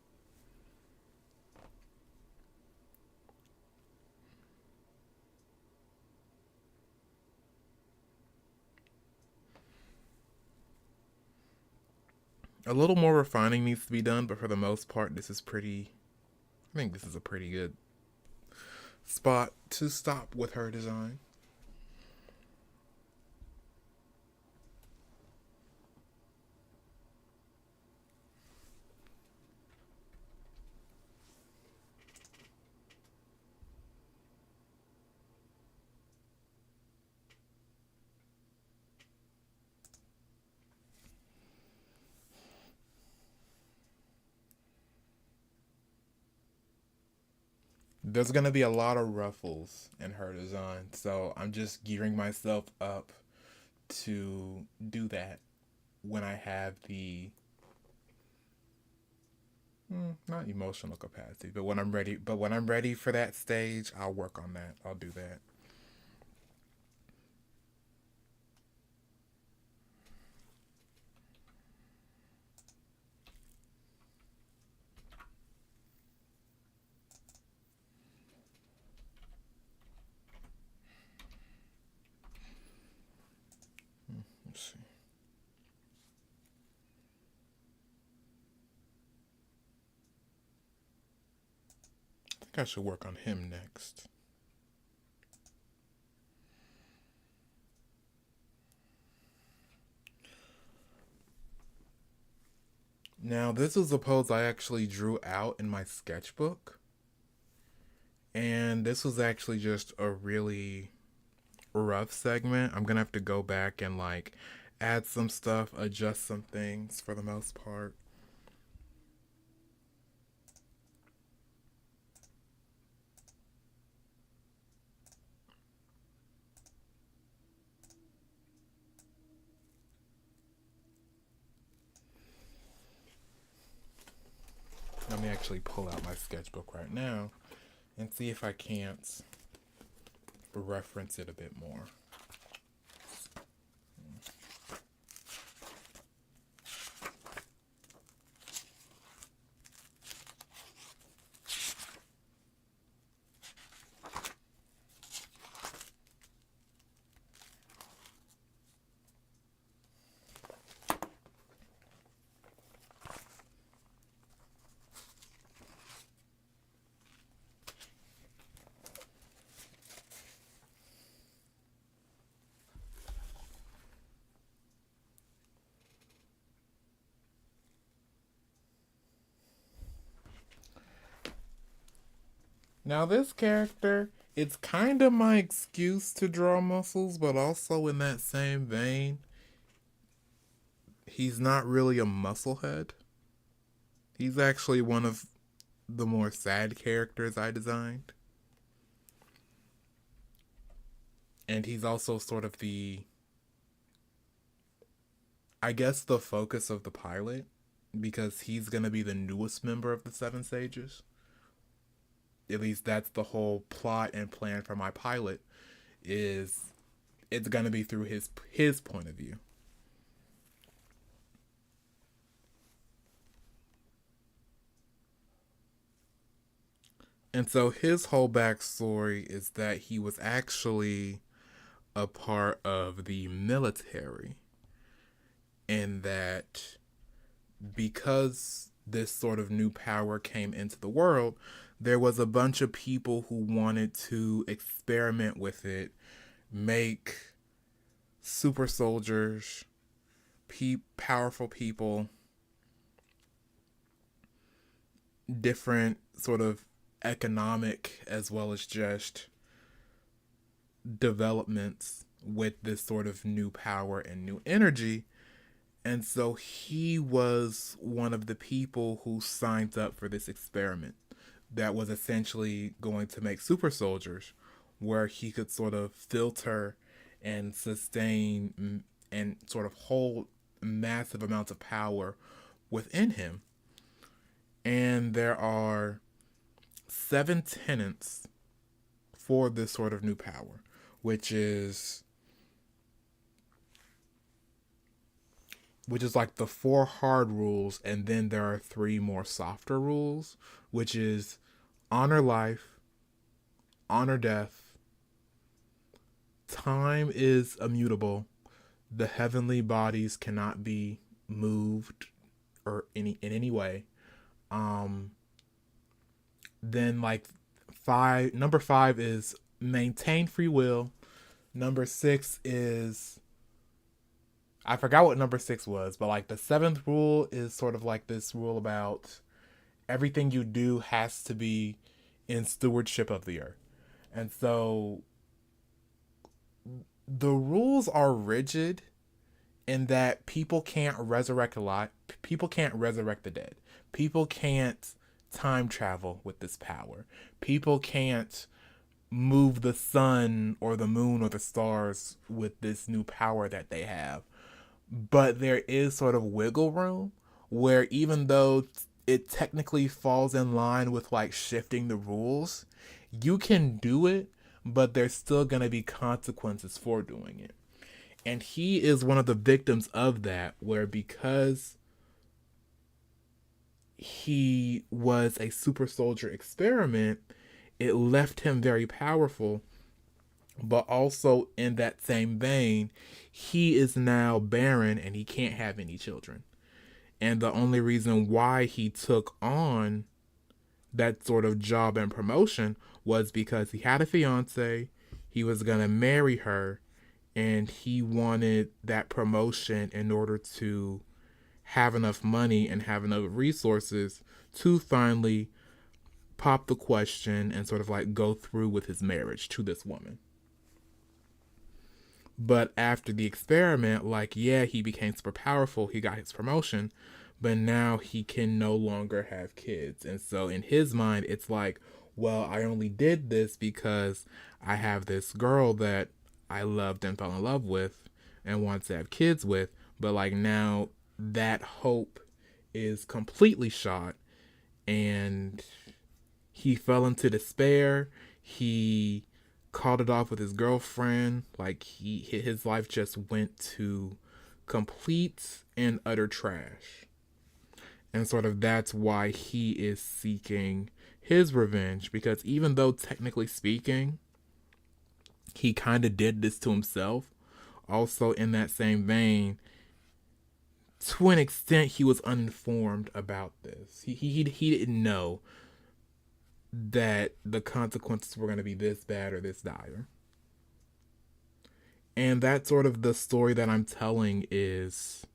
A little more refining needs to be done, but for the most part, this is pretty. I think this is a pretty good spot to stop with her design. There's gonna be a lot of ruffles in her design, so I'm just gearing myself up to do that when I have the not emotional capacity, but when I'm ready. But when I'm ready for that stage, I'll work on that. I'll do that. Let's see. I think I should work on him next. Now, this is a pose I actually drew out in my sketchbook, and this was actually just a really rough segment. I'm gonna have to go back and like add some stuff, adjust some things for the most part. Let me actually pull out my sketchbook right now and see if I can't reference it a bit more. Now, this character, It's kind of my excuse to draw muscles, but also in that same vein, he's not really a musclehead. He's actually one of the more sad characters I designed. And he's also sort of I guess, the focus of the pilot, because he's going to be the newest member of the Seven Sages. At least that's the whole plot and plan for my pilot, is it's going to be through his point of view. And so his whole backstory is that he was actually a part of the military, and that because this sort of new power came into the world, there was a bunch of people who wanted to experiment with it, make super soldiers, powerful people, different sort of economic as well as just developments with this sort of new power and new energy. And so he was one of the people who signed up for this experiment that was essentially going to make super soldiers, where he could sort of filter and sustain and sort of hold massive amounts of power within him. And there are 7 tenets for this sort of new power, which is like the four hard rules, and then there are three more softer rules, which is honor life, honor death, time is immutable, the heavenly bodies cannot be moved or in any way. Um, then like number five is maintain free will. Number six is, I forgot what number six was, but like the seventh rule is sort of like this rule about everything you do has to be in stewardship of the earth. And so the rules are rigid in that people can't resurrect a lot. People can't resurrect the dead. People can't time travel with this power. People can't move the sun or the moon or the stars with this new power that they have. But there is sort of wiggle room where, even though it technically falls in line with like shifting the rules, you can do it, but there's still going to be consequences for doing it. And he is one of the victims of that, where because he was a super soldier experiment, it left him very powerful. But also, in that same vein, he is now barren and he can't have any children. And the only reason why he took on that sort of job and promotion was because he had a fiance, he was going to marry her, and he wanted that promotion in order to have enough money and have enough resources to finally pop the question and sort of like go through with his marriage to this woman. But after the experiment, like, yeah, he became super powerful, he got his promotion, but now he can no longer have kids. And so in his mind, it's like, well, I only did this because I have this girl that I loved and fell in love with and wanted to have kids with. But like now that hope is completely shot, and he fell into despair. He called it off with his girlfriend. Like his life just went to complete and utter trash. And sort of that's why he is seeking his revenge, because even though technically speaking he kind of did this to himself, also in that same vein, to an extent, he was uninformed about this. He didn't know that the consequences were going to be this bad or this dire. And that's sort of the story that I'm telling, is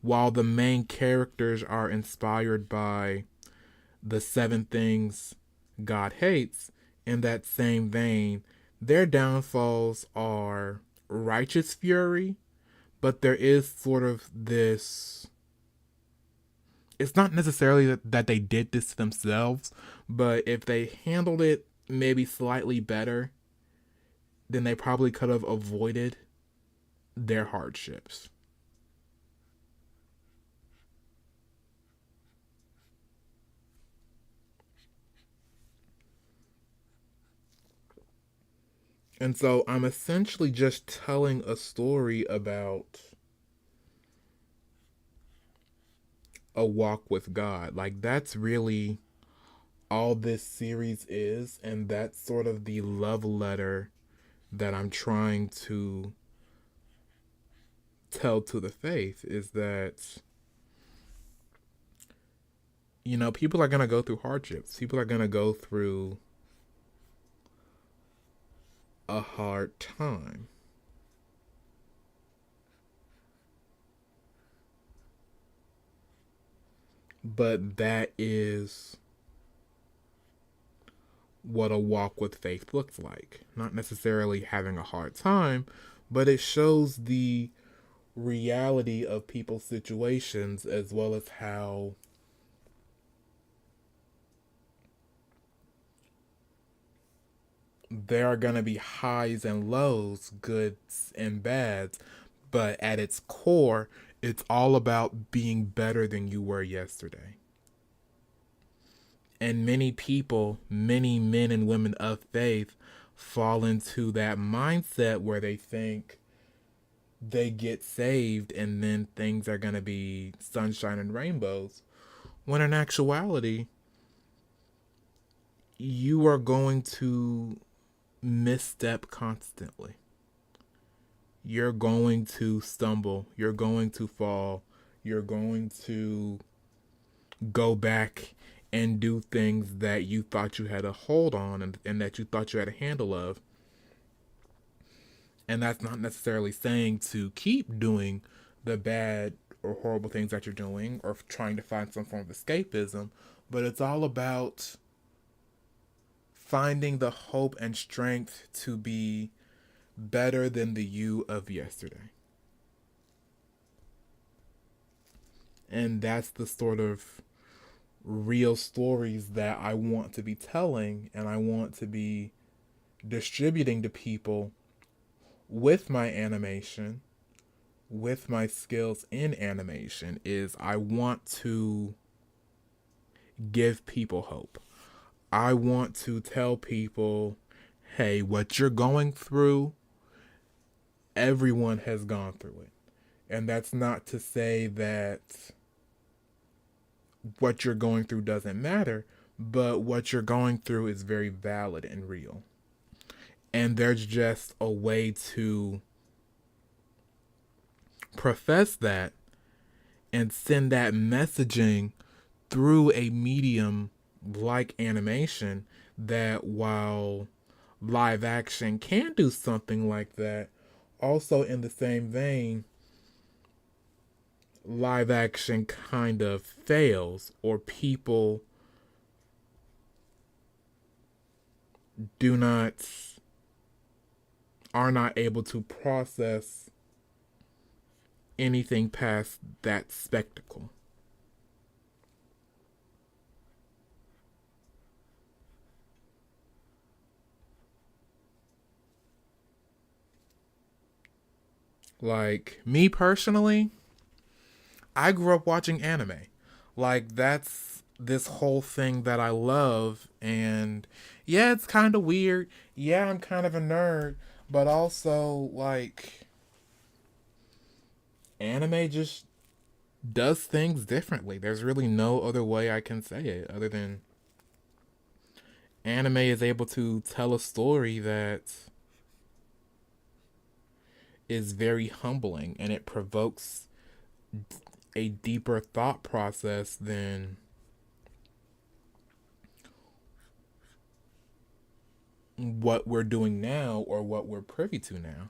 while the main characters are inspired by the seven things God hates, in that same vein, their downfalls are righteous fury, but there is sort of this. It's not necessarily that they did this to themselves, but if they handled it maybe slightly better, then they probably could have avoided their hardships. And so I'm essentially just telling a story about a walk with God. Like, that's really all this series is. And that's sort of the love letter that I'm trying to tell to the faith is that, people are going to go through hardships. People are going to go through a hard time. But that is what a walk with faith looks like. Not necessarily having a hard time, but it shows the reality of people's situations as well as how there are going to be highs and lows, goods and bads, but at its core, it's all about being better than you were yesterday. And many people, many men and women of faith, fall into that mindset where they think they get saved and then things are going to be sunshine and rainbows. When in actuality, you are going to misstep constantly. You're going to stumble. You're going to fall. You're going to go back and do things that you thought you had a hold on and that you thought you had a handle of. And that's not necessarily saying to keep doing the bad or horrible things that you're doing or trying to find some form of escapism, but it's all about finding the hope and strength to be better than the you of yesterday. And that's the sort of real stories that I want to be telling and I want to be distributing to people with my animation, with my skills in animation is I want to give people hope. I want to tell people, hey, what you're going through, everyone has gone through it. And that's not to say that what you're going through doesn't matter, but what you're going through is very valid and real. And there's just a way to profess that and send that messaging through a medium like animation that while live action can do something like that, also in the same vein, live action kind of fails or people do not are not able to process anything past that spectacle. Like me personally, I grew up watching anime. Like that's this whole thing that I love and yeah, it's kind of weird. Yeah, I'm kind of a nerd, but also like anime just does things differently. There's really no other way I can say it other than anime is able to tell a story that is very humbling and it provokes a deeper thought process than what we're doing now or what we're privy to now.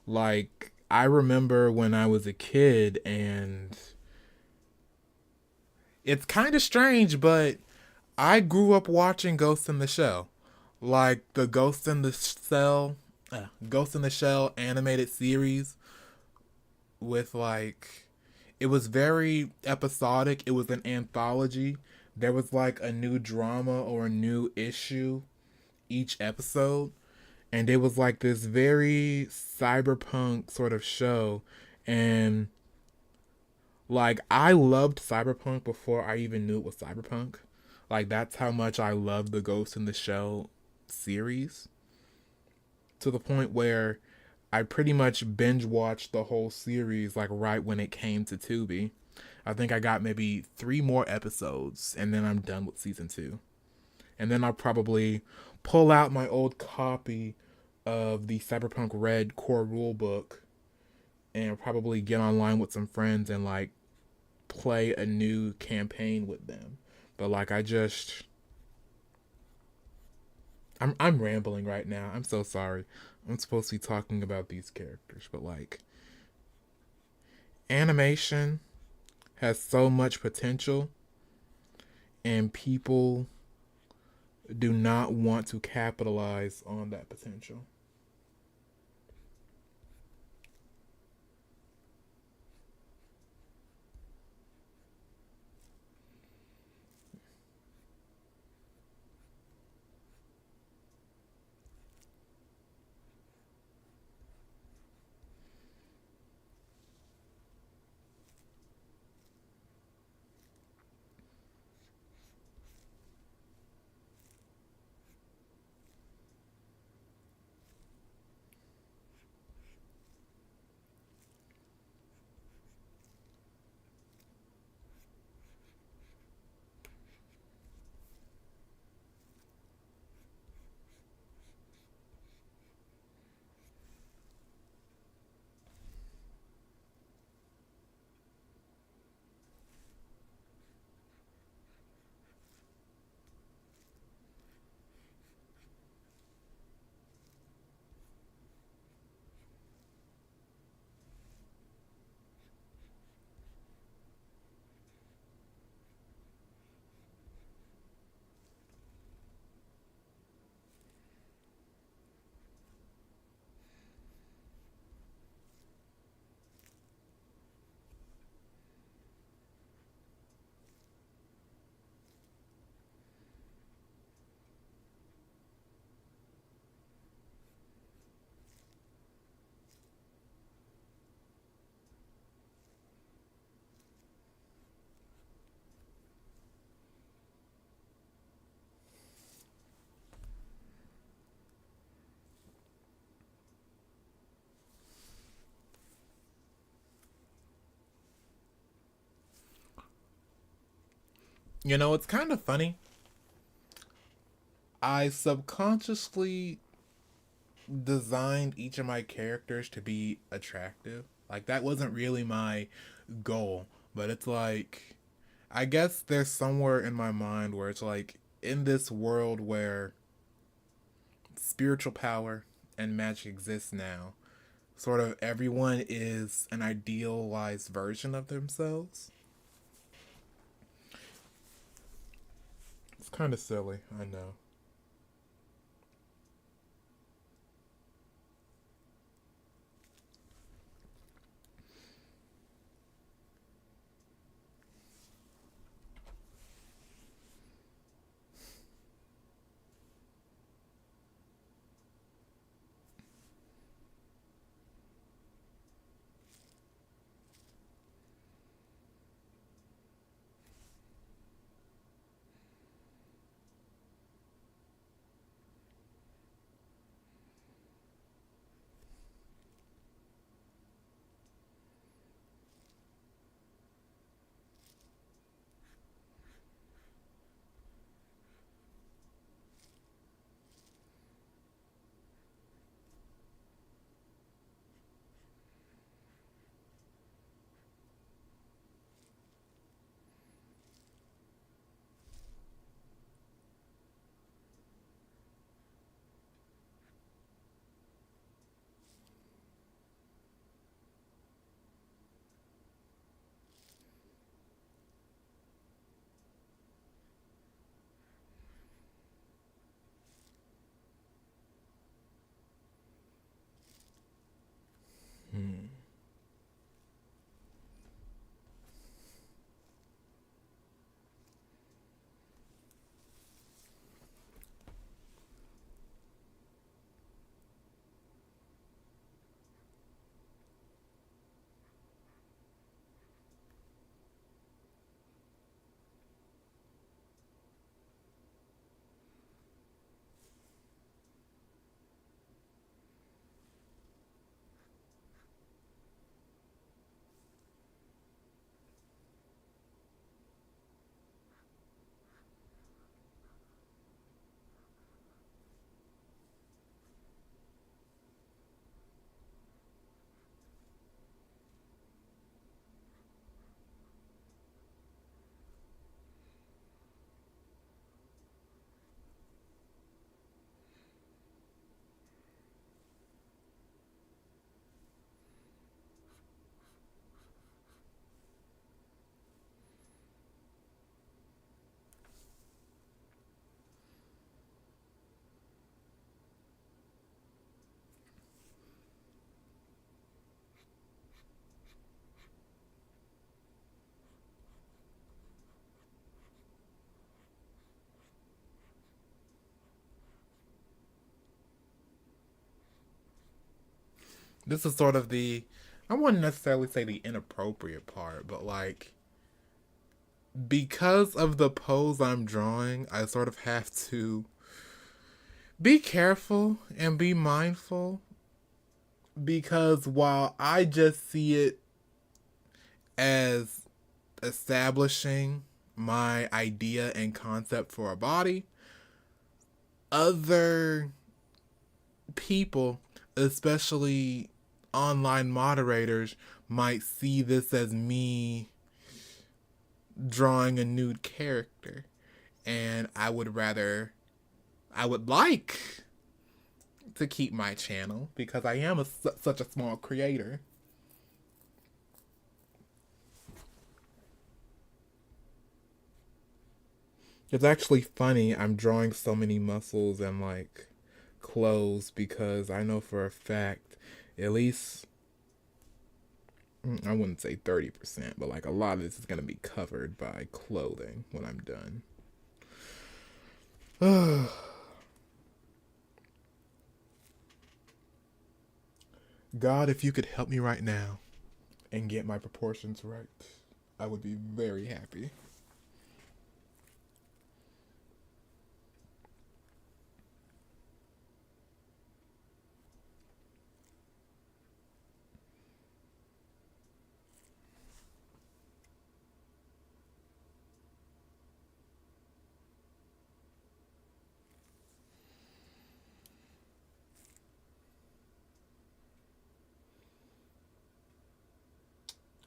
Like, I remember when I was a kid, and it's kind of strange, but I grew up watching Ghost in the Shell. Like the Ghost in the Shell animated series with like it was very episodic. It was an anthology. There was like a new drama or a new issue each episode, and it was like this very cyberpunk sort of show. And like I loved cyberpunk before I even knew it was cyberpunk. Like that's how much I loved the Ghost in the Shell series, to the point where I pretty much binge watched the whole series like right when it came to Tubi. I think I got maybe 3 more episodes and then I'm done with season 2. And then I'll probably pull out my old copy of the Cyberpunk Red core rulebook and probably get online with some friends and like play a new campaign with them. But like I'm rambling right now. I'm so sorry. I'm supposed to be talking about these characters, but like animation has so much potential and people do not want to capitalize on that potential. You know, it's kind of funny. I subconsciously designed each of my characters to be attractive. Like that wasn't really my goal, but it's like I guess there's somewhere in my mind where it's like in this world where spiritual power and magic exists now, sort of everyone is an idealized version of themselves. It's kind of silly, I know. This is sort of the, I wouldn't necessarily say the inappropriate part, but like, because of the pose I'm drawing, I sort of have to be careful and be mindful because while I just see it as establishing my idea and concept for a body, other people, especially online moderators, might see this as me drawing a nude character. And I would like to keep my channel because I am such a small creator. It's actually funny I'm drawing so many muscles and like clothes because I know for a fact at least I wouldn't say 30%, but like a lot of this is going to be covered by clothing when I'm done. God, if you could help me right now and get my proportions right, I would be very happy.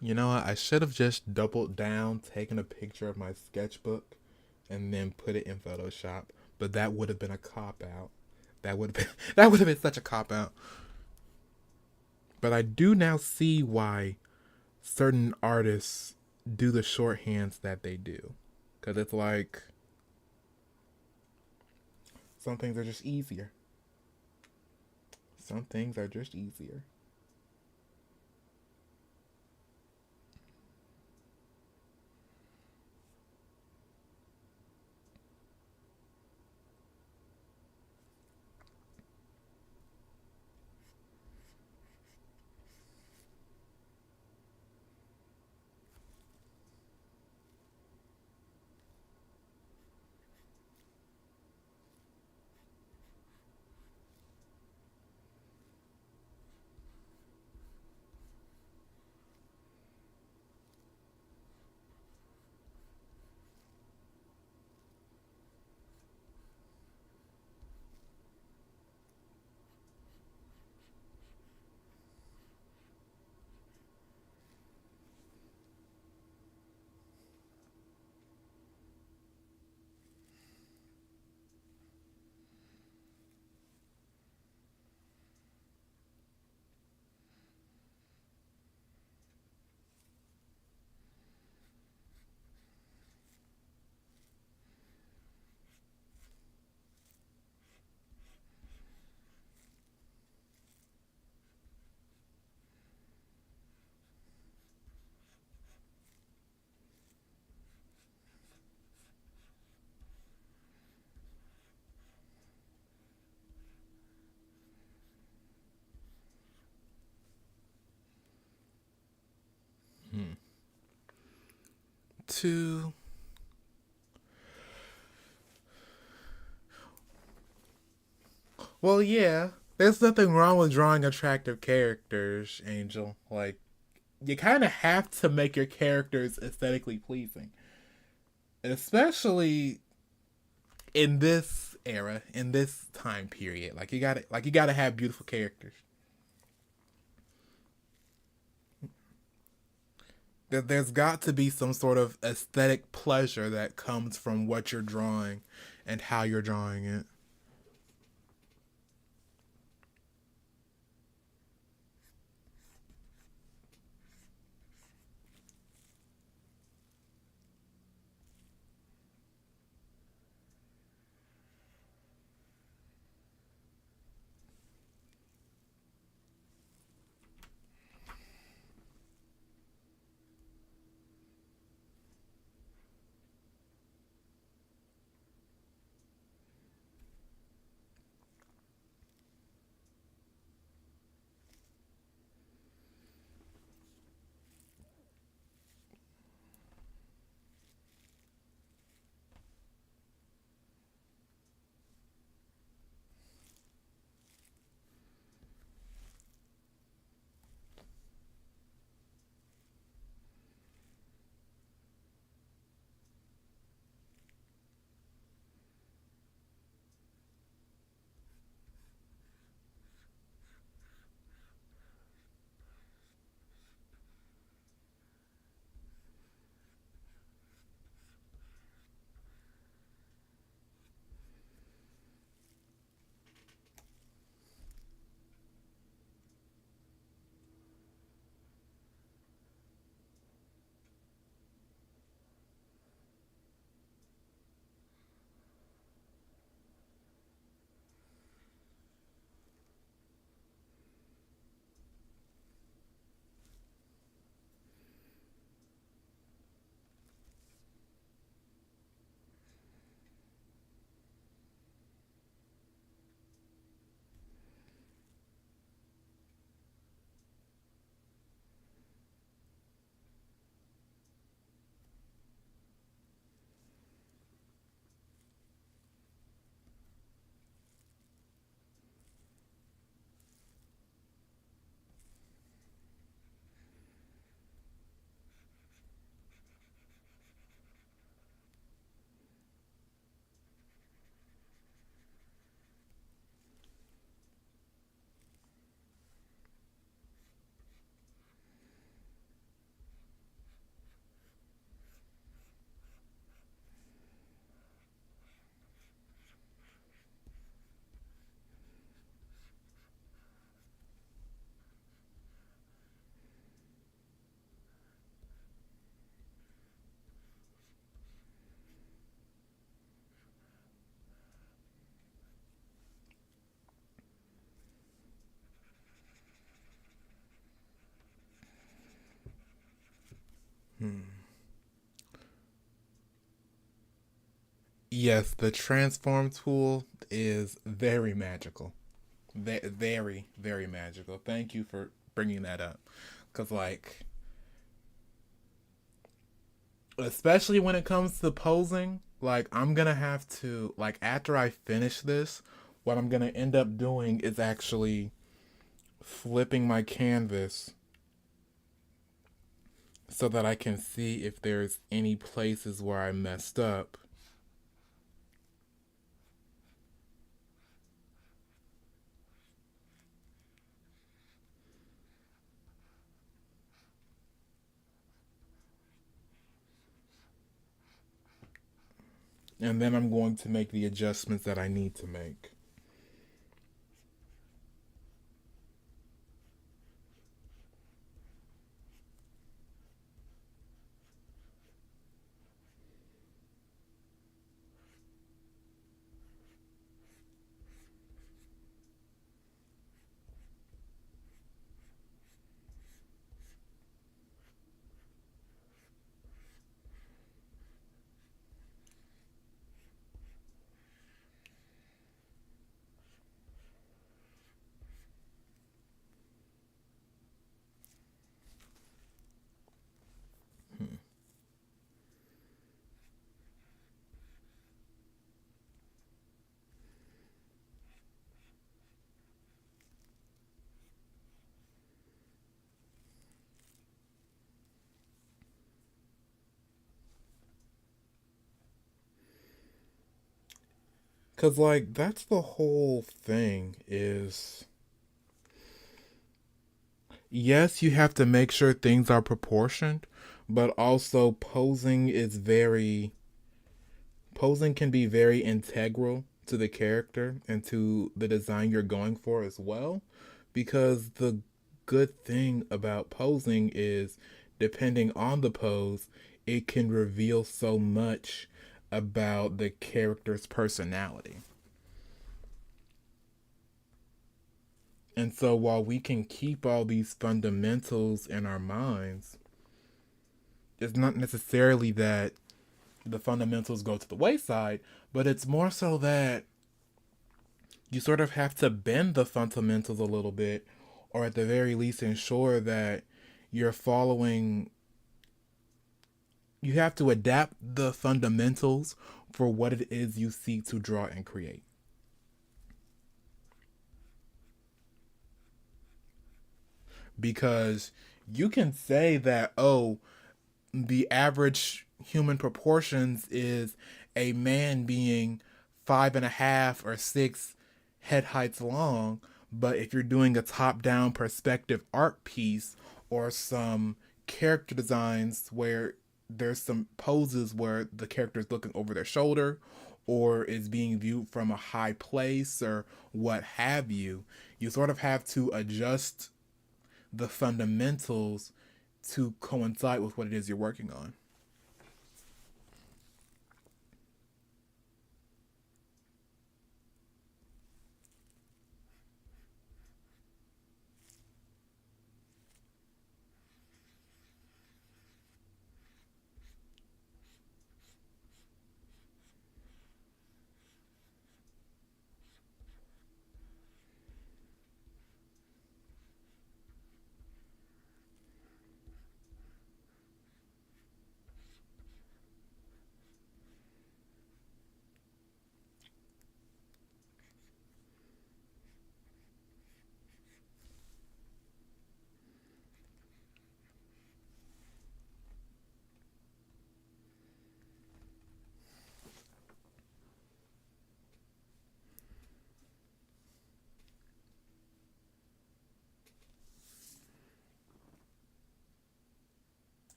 You know what? I should have just doubled down, taken a picture of my sketchbook, and then put it in Photoshop. But that would have been a cop out. That would have been that would have been such a cop out. But I do now see why certain artists do the shorthands that they do, because it's like some things are just easier. Some things are just easier. Hmm. To Well, yeah, there's nothing wrong with drawing attractive characters, Angel. Like you kind of have to make your characters aesthetically pleasing, especially in this era, in this time period. You got to have beautiful characters. There's got to be some sort of aesthetic pleasure that comes from what you're drawing and how you're drawing it. Hmm. Yes, the transform tool is very magical. Very, very magical. Thank you for bringing that up. Because, like, especially when it comes to posing, like, I'm going to have to, like, after I finish this, what I'm going to end up doing is actually flipping my canvas so that I can see if there's any places where I messed up. And then I'm going to make the adjustments that I need to make. Cause like that's the whole thing is yes, you have to make sure things are proportioned, but also posing can be very integral to the character and to the design you're going for as well. Because the good thing about posing is depending on the pose, it can reveal so much about the character's personality. And so while we can keep all these fundamentals in our minds, it's not necessarily that the fundamentals go to the wayside, but it's more so that you sort of have to bend the fundamentals a little bit, or at the very least ensure that you're following, you have to adapt the fundamentals for what it is you seek to draw and create. Because you can say that, oh, the average human proportions is a man being 5.5 or 6 head heights long. But if you're doing a top down perspective art piece or some character designs where there's some poses where the character is looking over their shoulder or is being viewed from a high place or what have you, you sort of have to adjust the fundamentals to coincide with what it is you're working on.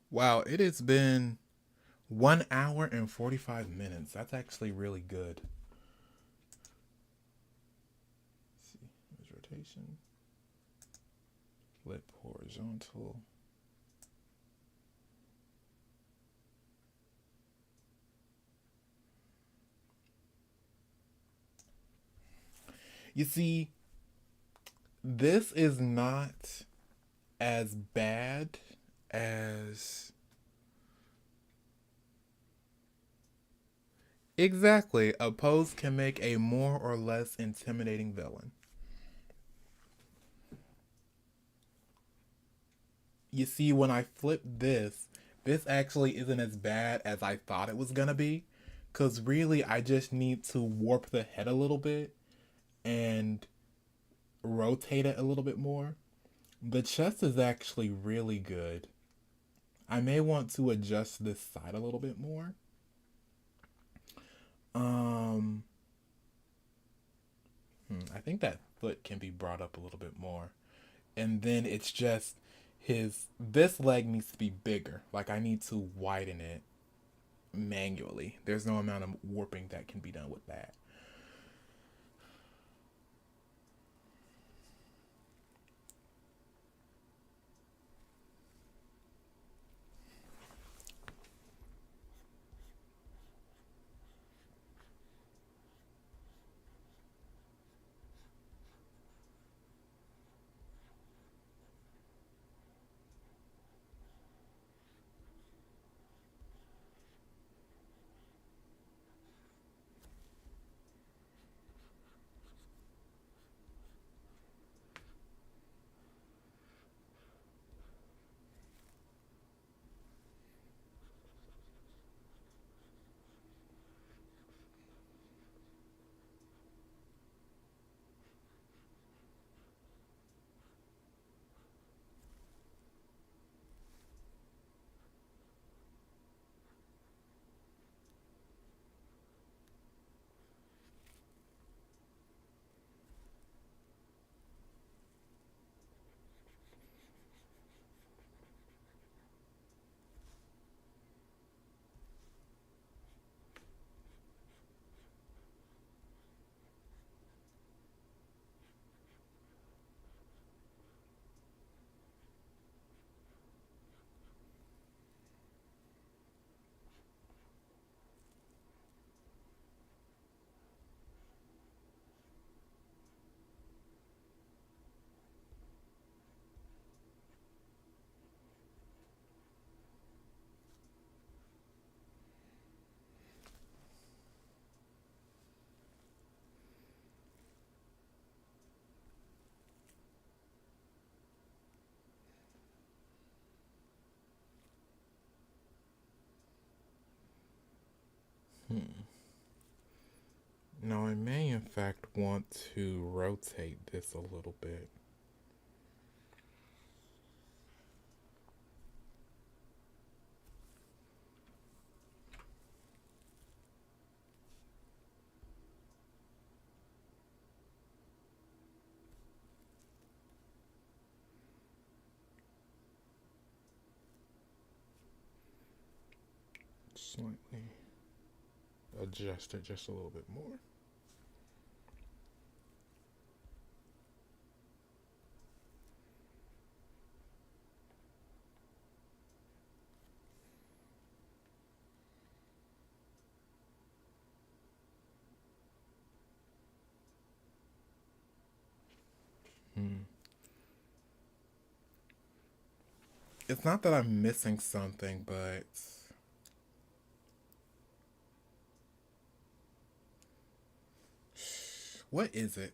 Wow, it has been 1 hour and 45 minutes. That's actually really good. Let's see, there's rotation, flip horizontal. You see, this is not as bad as exactly a pose can make a more or less intimidating villain. You see, when I flip this, this actually isn't as bad as I thought it was gonna be. Cause really, I just need to warp the head a little bit and rotate it a little bit more. The chest is actually really good. I may want to adjust this side a little bit more. Um, I think that foot can be brought up a little bit more. And then it's just this leg needs to be bigger. Like I need to widen it manually. There's no amount of warping that can be done with that. Hmm. Now I may in fact want to rotate this a little bit. Slightly adjust it just a little bit more. Hmm. It's not that I'm missing something, but what is it?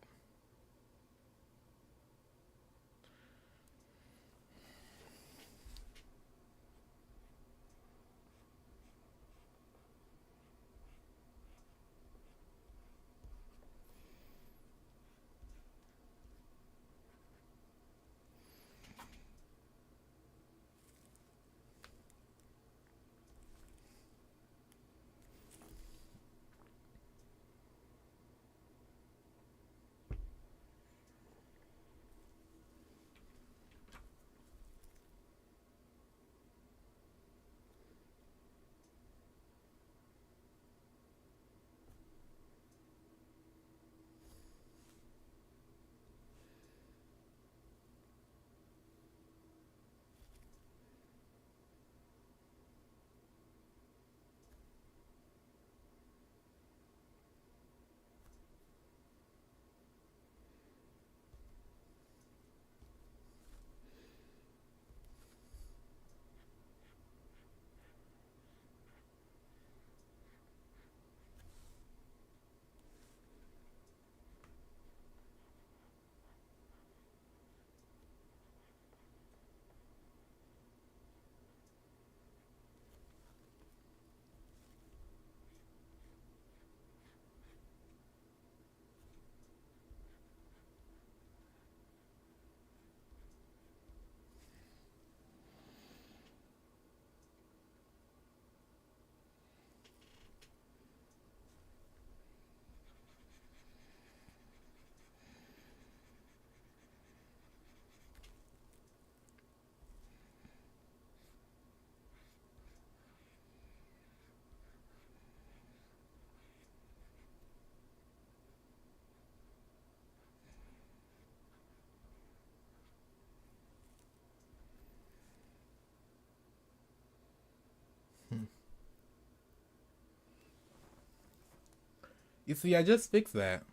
You see, I just fixed that.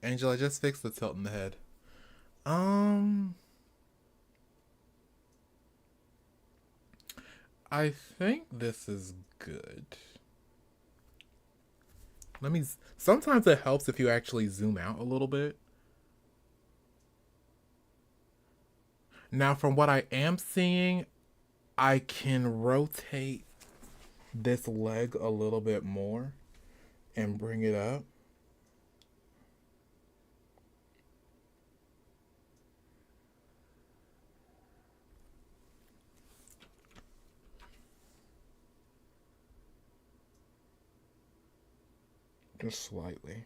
Angel, I just fixed the tilt in the head. Um, I think this is good. Let me. Sometimes it helps if you actually zoom out a little bit. Now, from what I am seeing, I can rotate this leg a little bit more and bring it up. Just slightly.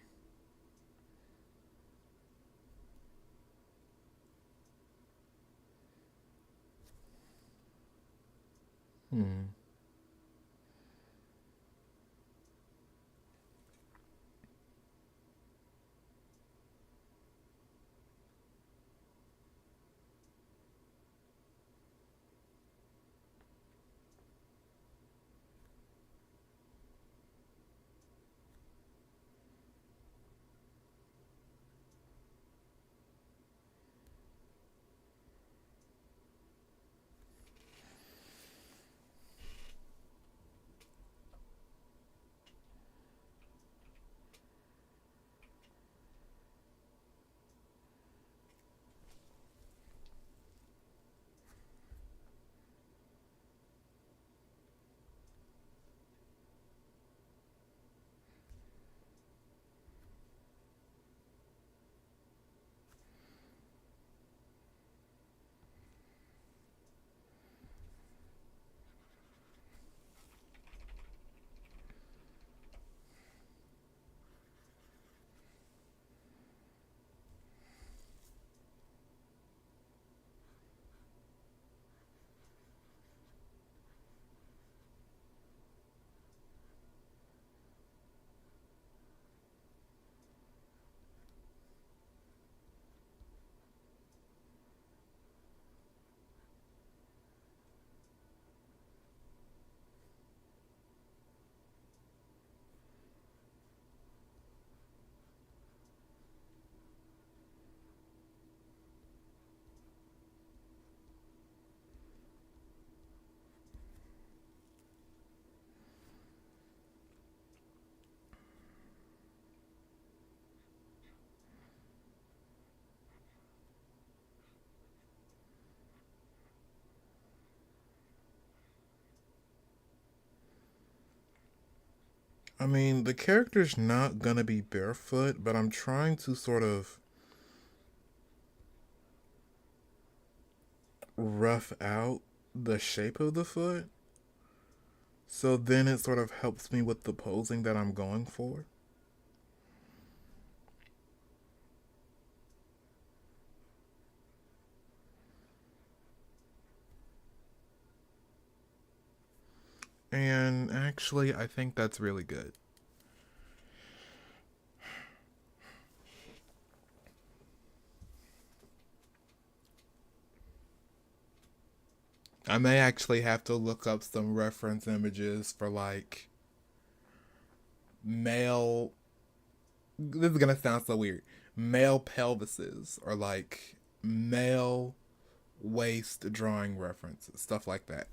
Hmm. I mean, the character's not gonna be barefoot, but I'm trying to sort of rough out the shape of the foot. So then it sort of helps me with the posing that I'm going for. And actually, I think that's really good. I may actually have to look up some reference images for like male. This is gonna sound so weird. Male pelvises or like male waist drawing references, stuff like that.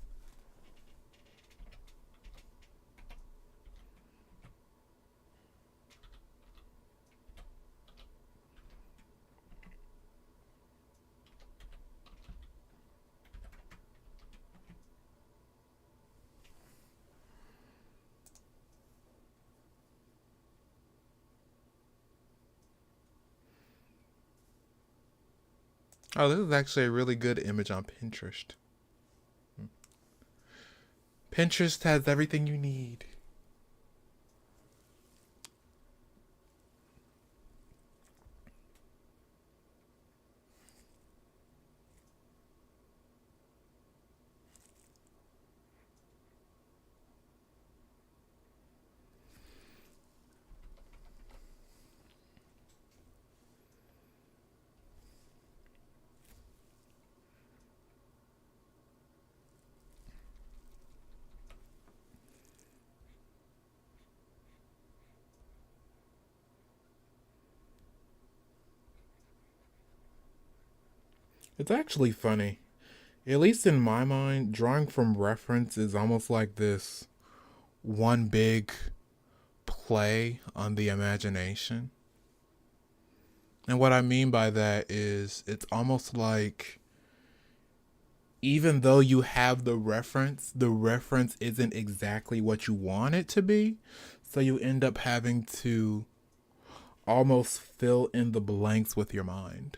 Oh, this is actually a really good image on Pinterest. Pinterest has everything you need. It's actually funny. At least in my mind, drawing from reference is almost like this one big play on the imagination. And what I mean by that is it's almost like even though you have the reference isn't exactly what you want it to be. So you end up having to almost fill in the blanks with your mind.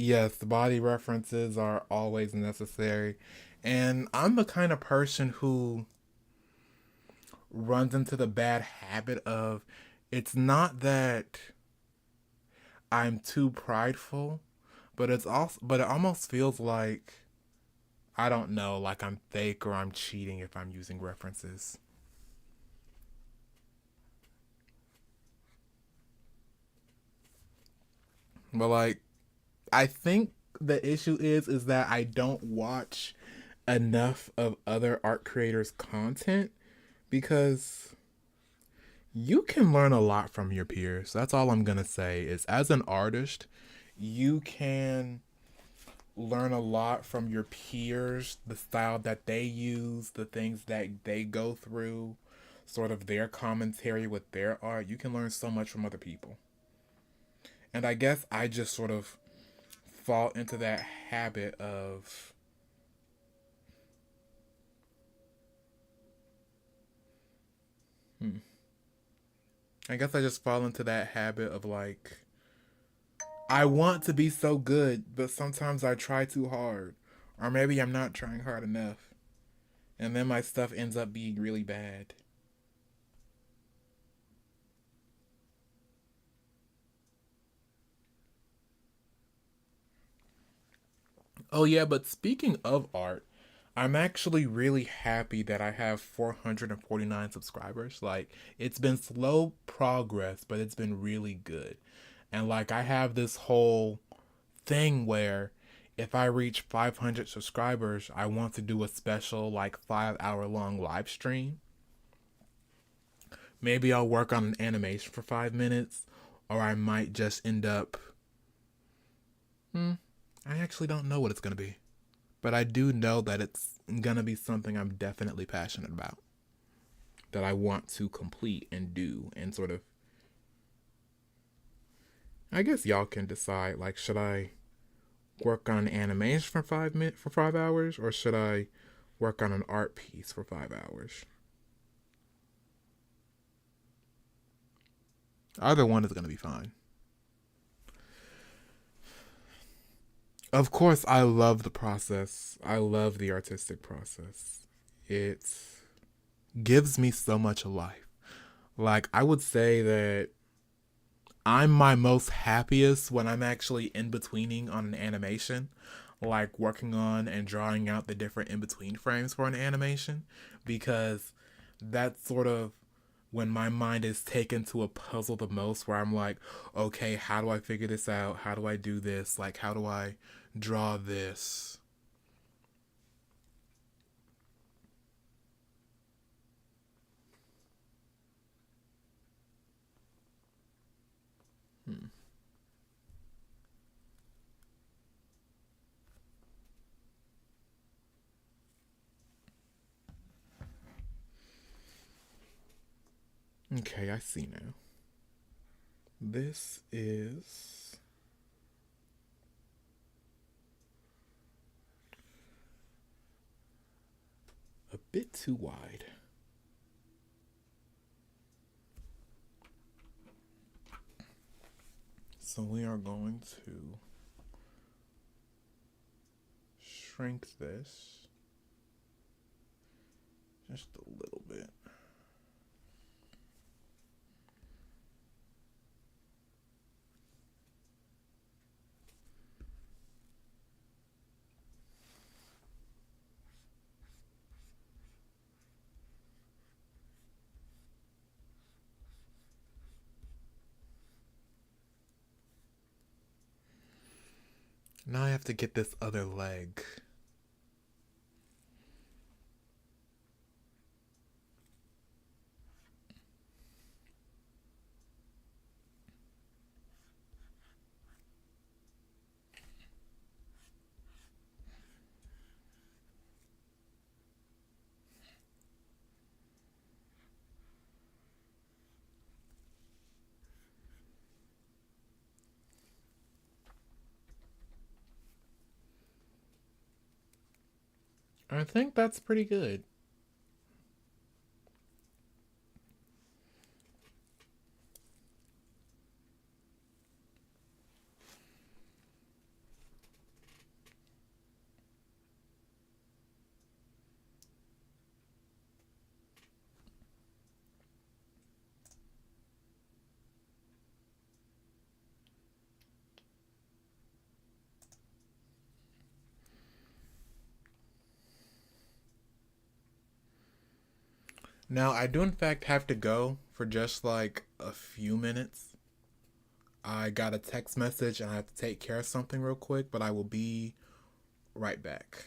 Yes, the body references are always necessary. And I'm the kind of person who runs into the bad habit of it's not that I'm too prideful, but it almost feels like I don't know, like I'm fake or I'm cheating if I'm using references. But like I think the issue is that I don't watch enough of other art creators' content because you can learn a lot from your peers. That's all I'm going to say is as an artist, you can learn a lot from your peers, the style that they use, the things that they go through, sort of their commentary with their art. You can learn so much from other people. And I guess I just sort of fall into that habit of hmm, I guess I just fall into that habit of like I want to be so good, but sometimes I try too hard. Or maybe I'm not trying hard enough. And then my stuff ends up being really bad. Oh, yeah, but speaking of art, I'm actually really happy that I have 449 subscribers. Like, it's been slow progress, but it's been really good. And, like, I have this whole thing where if I reach 500 subscribers, I want to do a special, like, 5 hour long live stream. Maybe I'll work on an animation for 5 minutes, or I might just end up. Hmm, I actually don't know what it's going to be. But I do know that it's going to be something I'm definitely passionate about, that I want to complete and do, and sort of. I guess y'all can decide, like, should I work on an animation for 5 hours, or should I work on an art piece for 5 hours? Either one is going to be fine. Of course, I love the process. I love the artistic process. It gives me so much life. Like, I would say that I'm my most happiest when I'm actually in betweening on an animation, like working on and drawing out the different in between frames for an animation, because that's sort of when my mind is taken to a puzzle the most, where I'm like, okay, how do I figure this out? How do I do this? Like, how do I draw this? Hmm. Okay, I see now. This is a bit too wide. So we are going to shrink this just a little bit. Now I have to get this other leg. I think that's pretty good. Now, I do in fact have to go for just like a few minutes. I got a text message and I have to take care of something real quick, but I will be right back.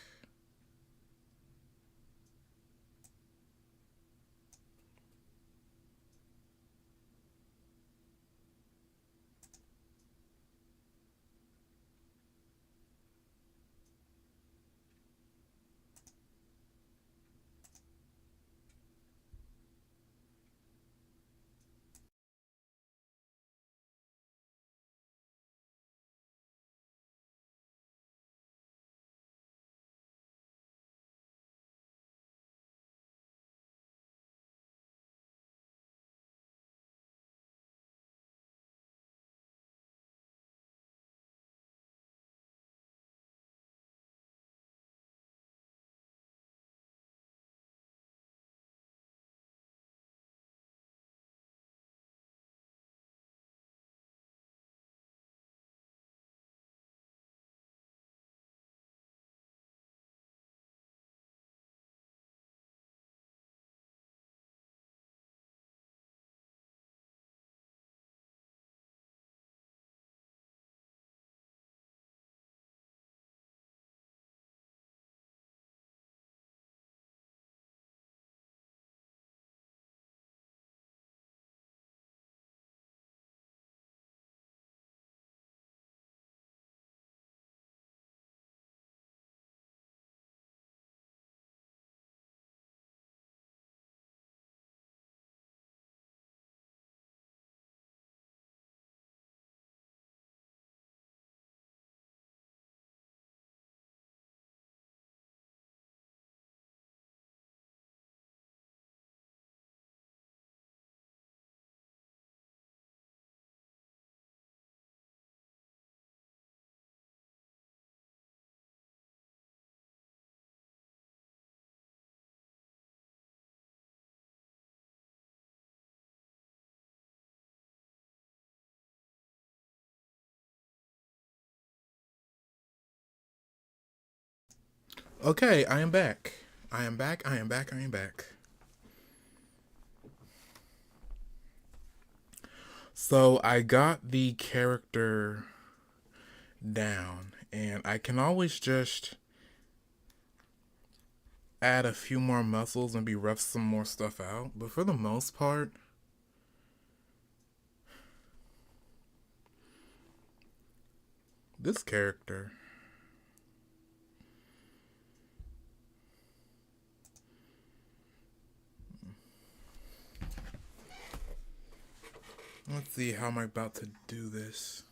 Okay, I am back. I am back. I am back. I am back. So I got the character down, and I can always just add a few more muscles and be rough some more stuff out. But for the most part, this character. Let's see, how am I about to do this?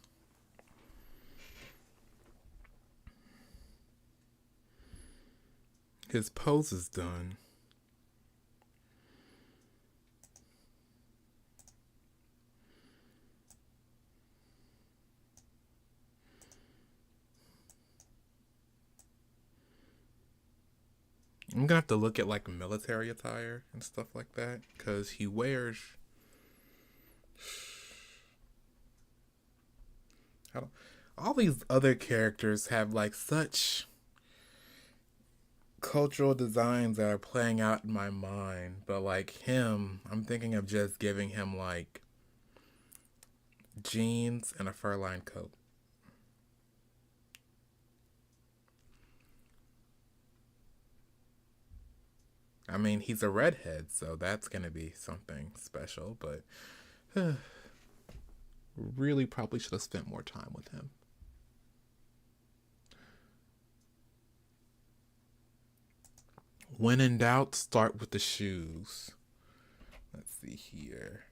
His pose is done. I'm gonna have to look at like military attire and stuff like that because he wears. I don't, all these other characters have like such cultural designs that are playing out in my mind, but like him, I'm thinking of just giving him like jeans and a fur-lined coat. I mean, he's a redhead, so that's gonna be something special, but really probably should have spent more time with him. When in doubt, start with the shoes. Let's see here.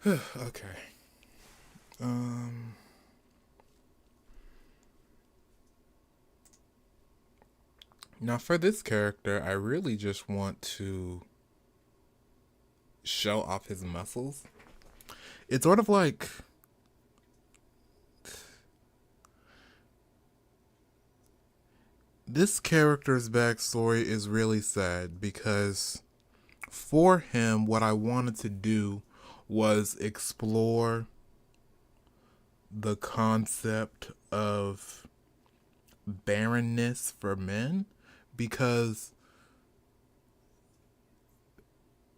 Okay. Um. Now, for this character, I really just want to show off his muscles. It's sort of like this character's backstory is really sad because for him, what I wanted to do was explore the concept of barrenness for men because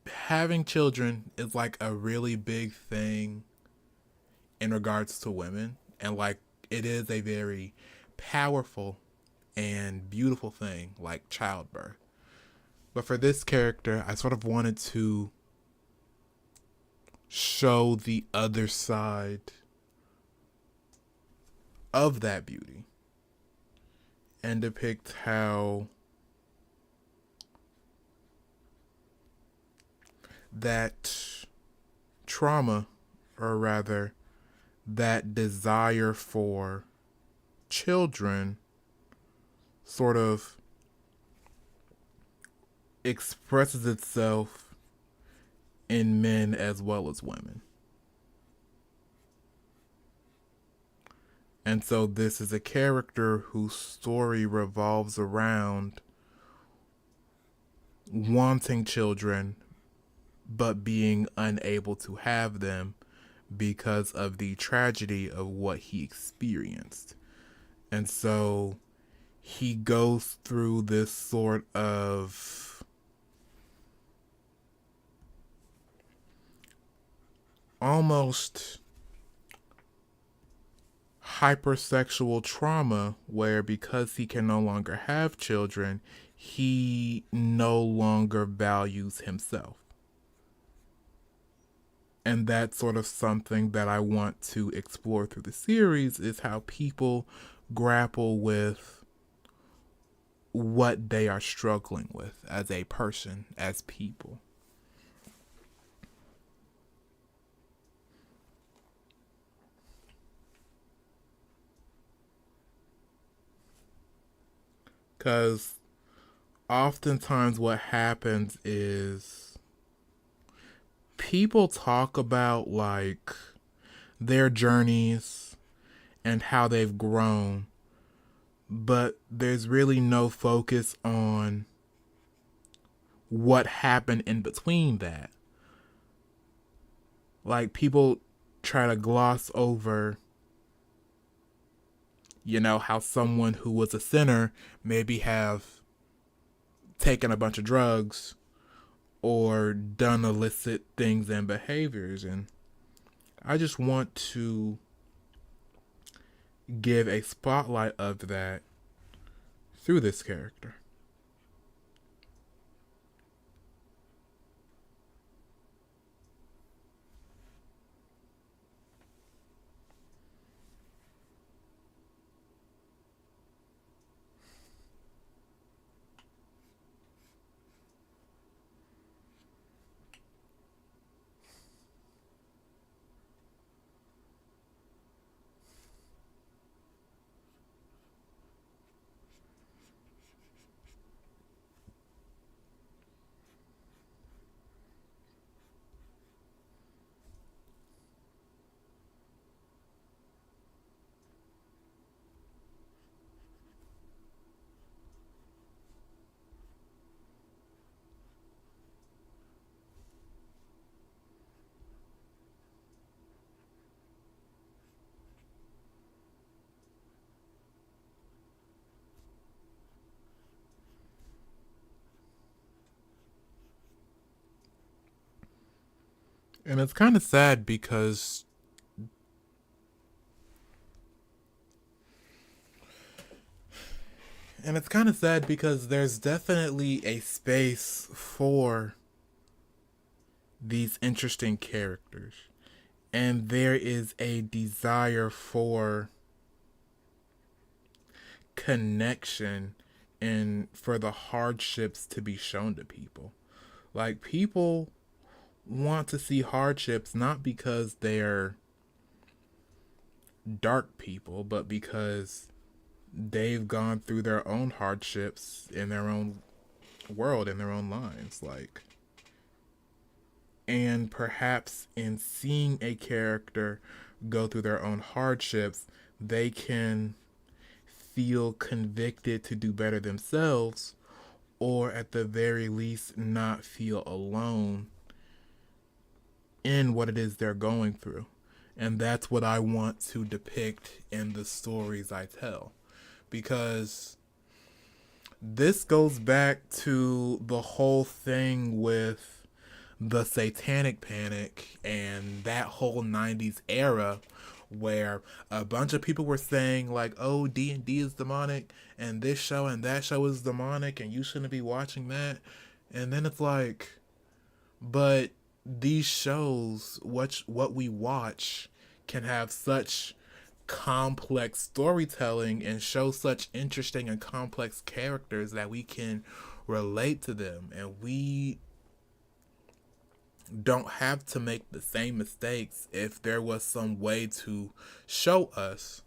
having children is like a really big thing in regards to women, and like it is a very powerful and beautiful thing like childbirth. But for this character, I sort of wanted to show the other side of that beauty and depict how that trauma, or rather, that desire for children, sort of expresses itself in men as well as women. And so this is a character whose story revolves around wanting children but being unable to have them because of the tragedy of what he experienced. And so he goes through this sort of almost hypersexual trauma where because he can no longer have children, he no longer values himself. And that's sort of something that I want to explore through the series is how people grapple with what they are struggling with as a person, as people. Because oftentimes what happens is people talk about like their journeys and how they've grown, but there's really no focus on what happened in between that. Like people try to gloss over, how someone who was a sinner maybe have taken a bunch of drugs or done illicit things and behaviors. And I just want to give a spotlight of that through this character. And it's kind of sad because there's definitely a space for these interesting characters. And there is a desire for connection and for the hardships to be shown to people. Like, people want to see hardships not because they're dark people, but because they've gone through their own hardships in their own world, in their own lives. Like, and perhaps in seeing a character go through their own hardships, they can feel convicted to do better themselves, or at the very least, not feel alone in what it is they're going through. And that's what I want to depict in the stories I tell. Because this goes back to the whole thing with the satanic panic and that whole 90s era where a bunch of people were saying like, oh, D&D is demonic and this show and that show is demonic and you shouldn't be watching that. And then it's like, but these shows, what we watch, can have such complex storytelling and show such interesting and complex characters that we can relate to them, and we don't have to make the same mistakes if there was some way to show us,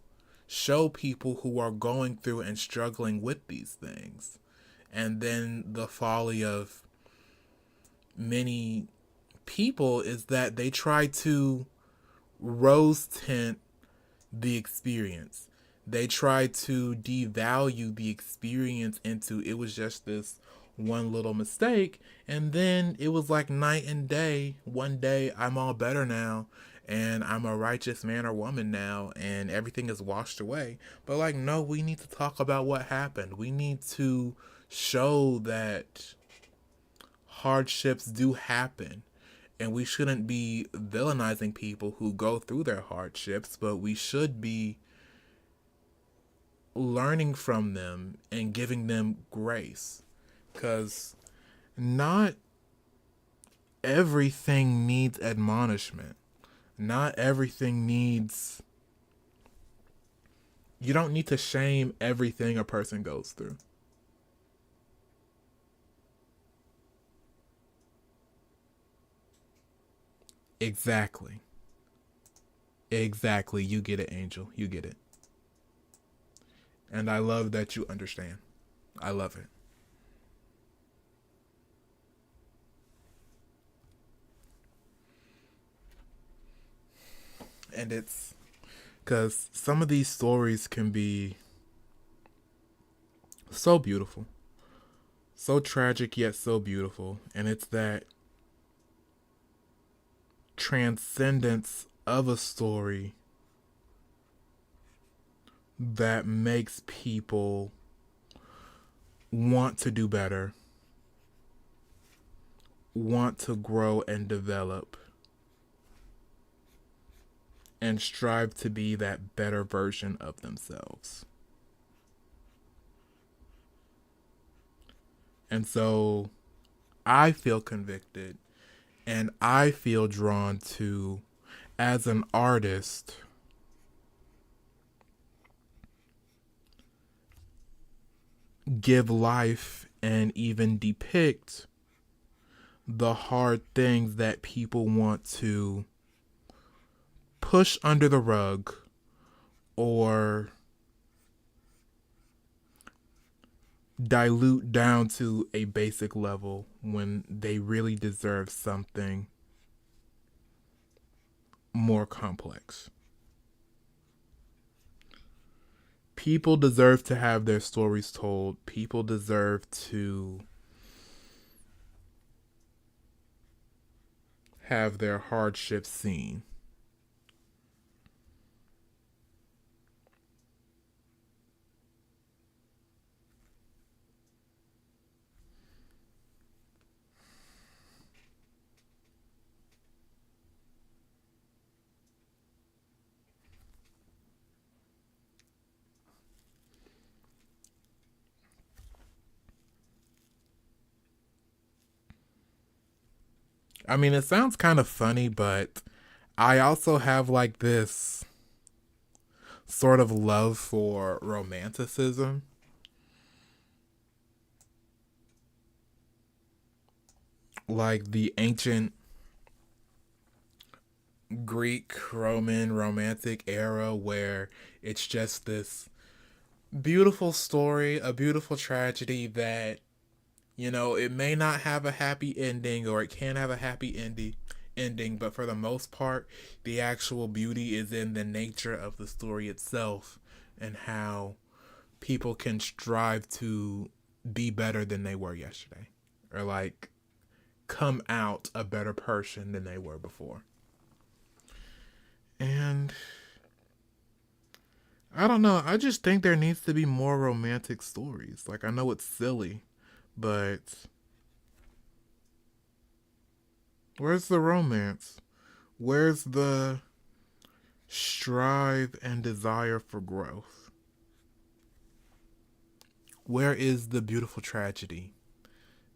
show people who are going through and struggling with these things. And then the folly of many people is that they try to rose tint the experience. They try to devalue the experience into it was just this one little mistake, and then it was like night and day. One day I'm all better now, and I'm a righteous man or woman now, and everything is washed away. But like, no, we need to talk about what happened. We need to show that hardships do happen, and we shouldn't be villainizing people who go through their hardships, but we should be learning from them and giving them grace. Because not everything needs admonishment. Not everything needs. You don't need to shame everything a person goes through. Exactly. Exactly. You get it, Angel. You get it. And I love that you understand. I love it. And it's because some of these stories can be so beautiful, so tragic yet so beautiful. And it's that transcendence of a story that makes people want to do better, want to grow and develop, and strive to be that better version of themselves. And so I feel convicted and I feel drawn to, as an artist, give life and even depict the hard things that people want to push under the rug or dilute down to a basic level when they really deserve something more complex. People deserve to have their stories told. People deserve to have their hardships seen. I mean, it sounds kind of funny, but I also have like this sort of love for romanticism. Like the ancient Greek Roman romantic era where it's just this beautiful story, a beautiful tragedy that, it may not have a happy ending or it can have a happy ending, but for the most part, the actual beauty is in the nature of the story itself and how people can strive to be better than they were yesterday or like come out a better person than they were before. And I don't know, I just think there needs to be more romantic stories. Like, I know it's silly, but where's the romance? Where's the strive and desire for growth? Where is the beautiful tragedy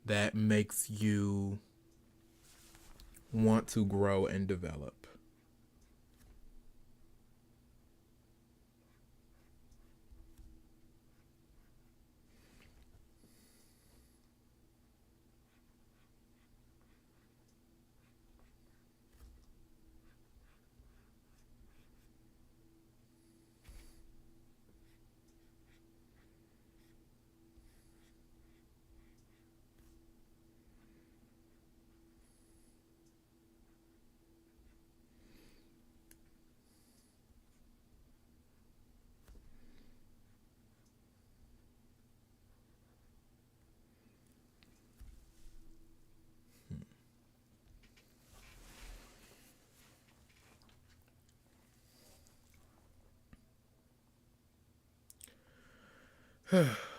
that makes you want to grow and develop?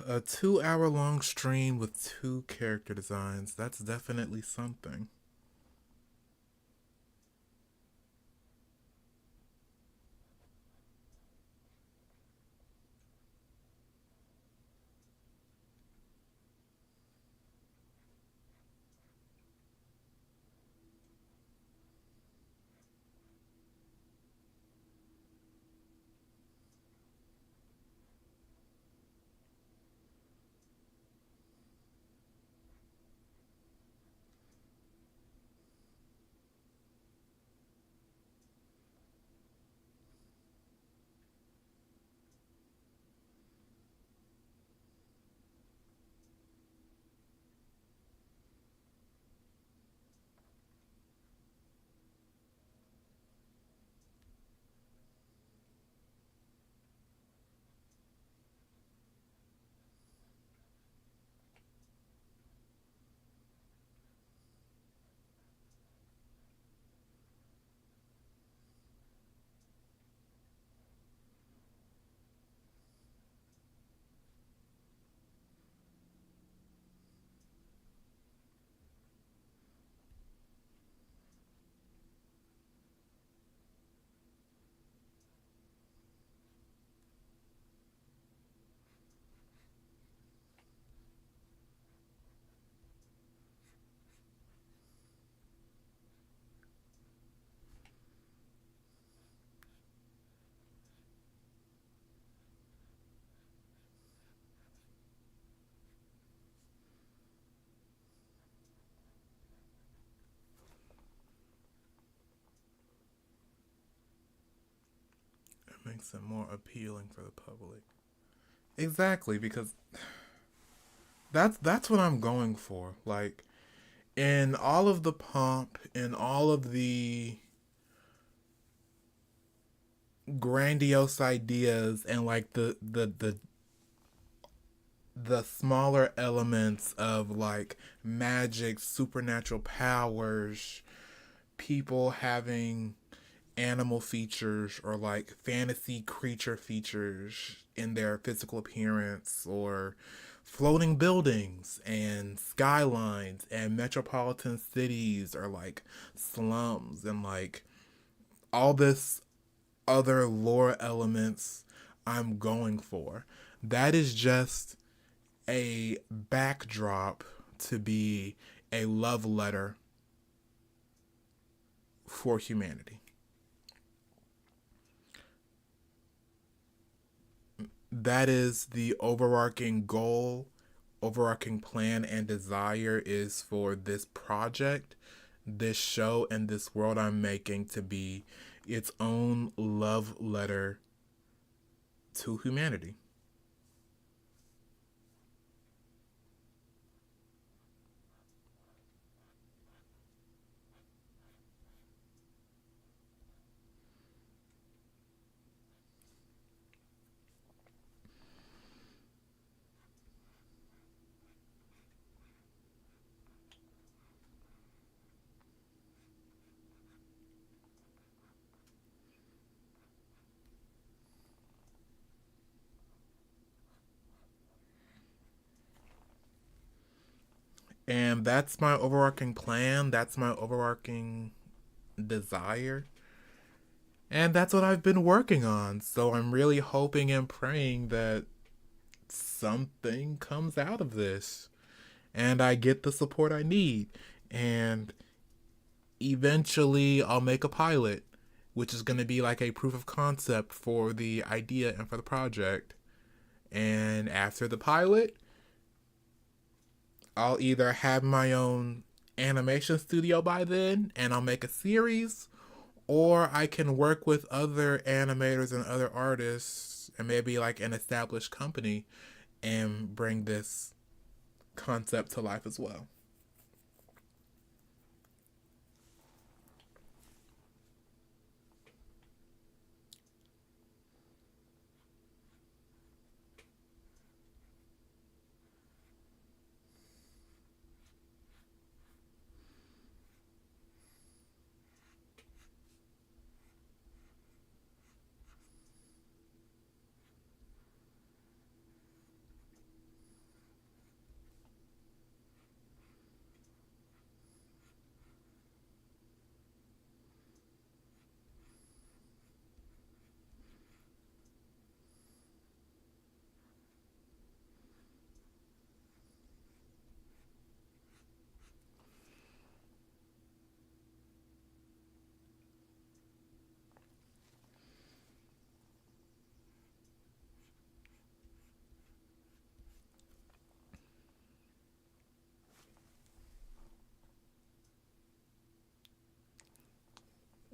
A 2 hour long stream with two character designs. That's definitely something. It makes it more appealing for the public. Exactly, because that's what I'm going for. Like, in all of the pomp, in all of the grandiose ideas and like the smaller elements of like magic, supernatural powers, people having animal features or like fantasy creature features in their physical appearance, or floating buildings and skylines and metropolitan cities or like slums and like all this other lore elements I'm going for. That is just a backdrop to be a love letter for humanity. That is the overarching goal, overarching plan and desire is for this project. this show and this world I'm making to be its own love letter to humanity. And that's my overarching plan. That's my overarching desire. And that's what I've been working on. So I'm really hoping and praying that something comes out of this and I get the support I need. And eventually I'll make a pilot, which is going to be like a proof of concept for the idea and for the project. And after the pilot, I'll either have my own animation studio by then and I'll make a series, or I can work with other animators and other artists and maybe like an established company and bring this concept to life as well.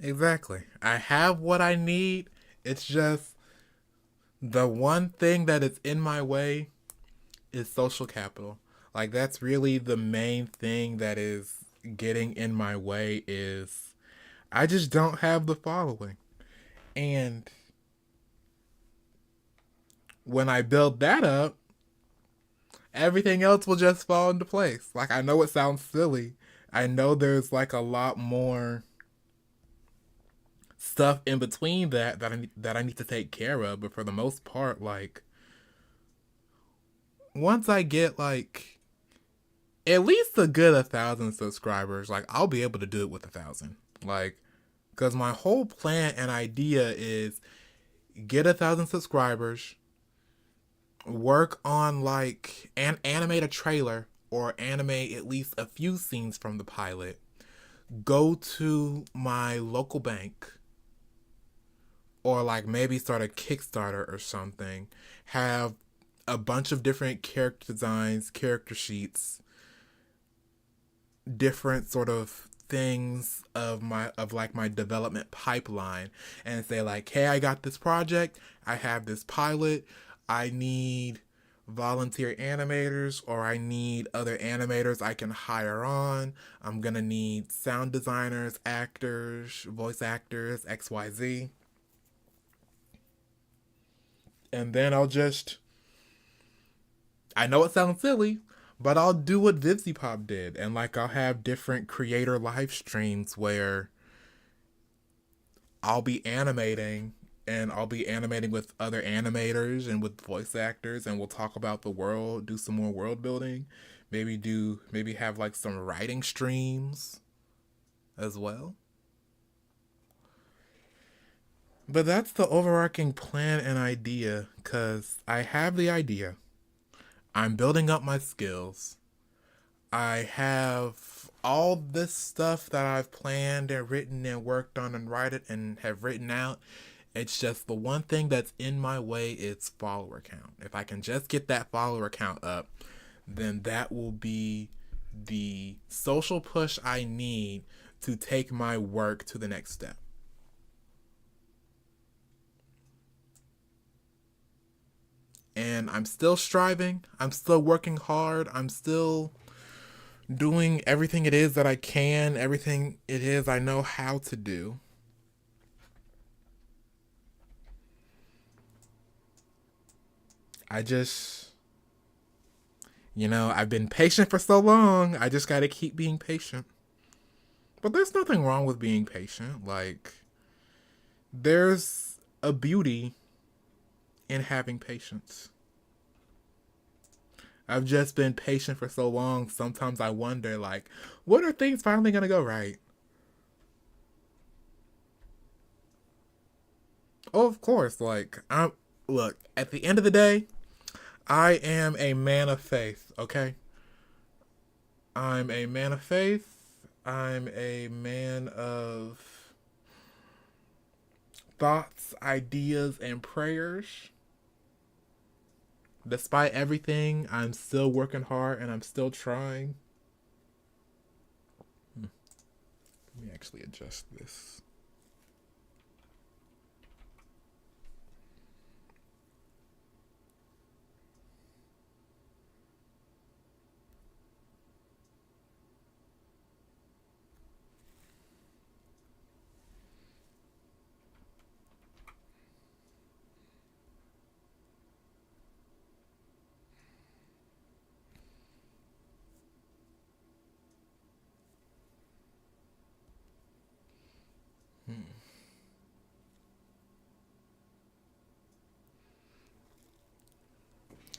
Exactly. I have what I need. It's just the one thing that is in my way is social capital. Like that's really the main thing that is getting in my way is I just don't have the following. And when I build that up, everything else will just fall into place. Like I know it sounds silly. I know there's like a lot more stuff in between that I need to take care of, but for the most part, like once I get like at least a good 1,000 subscribers, like I'll be able to do it with 1,000. Like, because my whole plan and idea is get 1,000 subscribers, work on like animate a trailer or animate at least a few scenes from the pilot, go to my local bank or like maybe start a Kickstarter or something, have a bunch of different character designs, character sheets, different sort of things of like my development pipeline and say like, hey, I got this project, I have this pilot, I need volunteer animators or I need other animators I can hire on. I'm gonna need sound designers, actors, voice actors, XYZ. And then I know it sounds silly, but I'll do what VivziePop did. And like I'll have different creator live streams where I'll be animating and I'll be animating with other animators and with voice actors and we'll talk about the world, do some more world building, maybe have like some writing streams as well. But that's the overarching plan and idea cuz I have the idea. I'm building up my skills. I have all this stuff that I've planned and written and worked on and write it and have written out. It's just the one thing that's in my way is follower count. If I can just get that follower count up, then that will be the social push I need to take my work to the next step. And I'm still striving. I'm still working hard. I'm still doing everything it is that I can, everything it is I know how to do. I just, I've been patient for so long. I just got to keep being patient. But there's nothing wrong with being patient. Like, there's a beauty in having patience. I've just been patient for so long. Sometimes I wonder, like, when are things finally going to go right? Oh, of course. Look, at the end of the day, I am a man of faith, okay? I'm a man of faith. I'm a man of thoughts, ideas, and prayers. Despite everything, I'm still working hard and I'm still trying. Let me actually adjust this.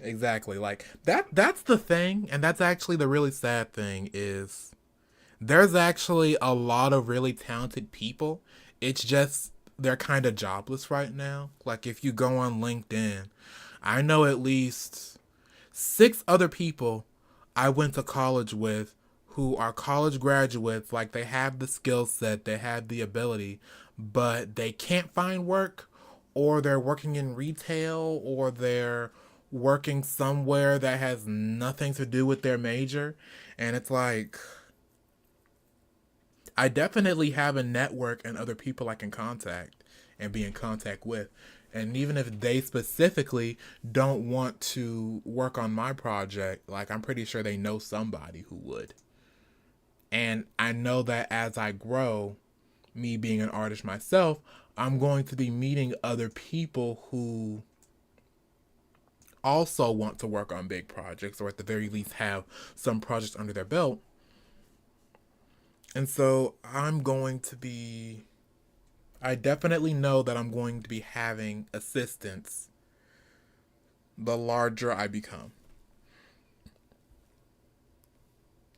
Exactly. Like that's the thing, and that's actually the really sad thing is there's actually a lot of really talented people. It's just they're kind of jobless right now. Like if you go on LinkedIn, I know at least 6 other people I went to college with who are college graduates. Like they have the skill set, they have the ability, but they can't find work, or they're working in retail, or they're working somewhere that has nothing to do with their major. And it's like, I definitely have a network and other people I can contact and be in contact with. And even if they specifically don't want to work on my project, like I'm pretty sure they know somebody who would. And I know that as I grow, me being an artist myself, I'm going to be meeting other people who also want to work on big projects, or at the very least have some projects under their belt. And so I definitely know that I'm going to be having assistance the larger I become.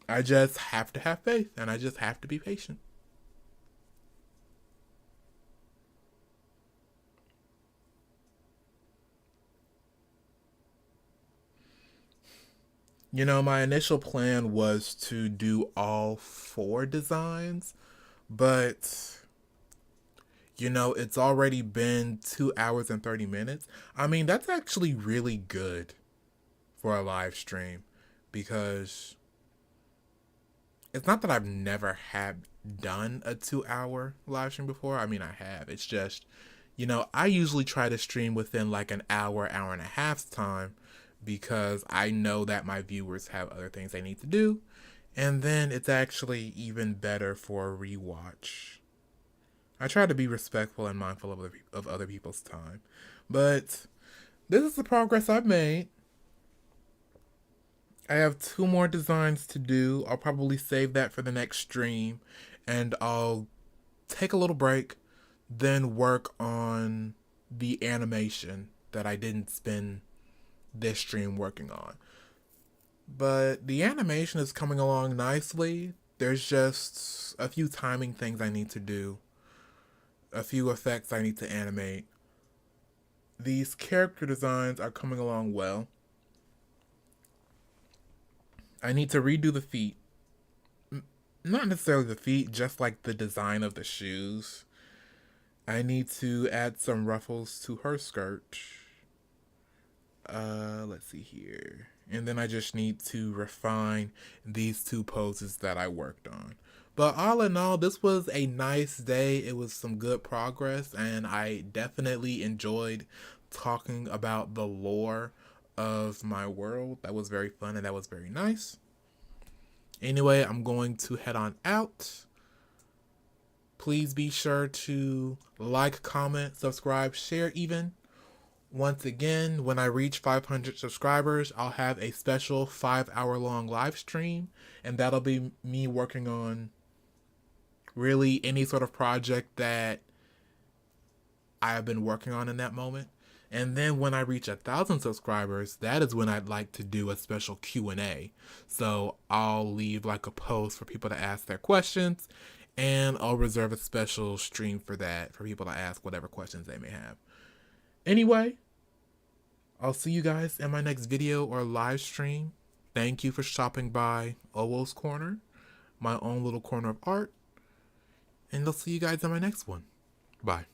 I just have to have faith and I just have to be patient. My initial plan was to do all 4 designs, but it's already been 2 hours and 30 minutes. I mean, that's actually really good for a live stream because it's not that I've never had done a 2 hour live stream before. I mean, I have. It's just, I usually try to stream within like an hour, hour and a half's time because I know that my viewers have other things they need to do. And then it's actually even better for a rewatch. I try to be respectful and mindful of other people's time. But this is the progress I've made. I have 2 more designs to do. I'll probably save that for the next stream. And I'll take a little break, then work on the animation that I didn't spend this stream working on. But the animation is coming along nicely. There's just a few timing things I need to do, a few effects I need to animate. These character designs are coming along well. I need to redo the feet. Not necessarily the feet, just like the design of the shoes. I need to add some ruffles to her skirt. Let's see here. And then I just need to refine these two poses that I worked on. But all in all, this was a nice day. It was some good progress, and I definitely enjoyed talking about the lore of my world. That was very fun and that was very nice. Anyway, I'm going to head on out. Please be sure to like, comment, subscribe, share even. Once again, when I reach 500 subscribers, I'll have a special 5-hour long live stream, and that'll be me working on really any sort of project that I have been working on in that moment. And then when I reach 1,000 subscribers, that is when I'd like to do a special Q&A. So I'll leave like a post for people to ask their questions, and I'll reserve a special stream for that for people to ask whatever questions they may have. Anyway, I'll see you guys in my next video or live stream. Thank you for stopping by Owoh's Corner, my own little corner of art. And I'll see you guys in my next one. Bye.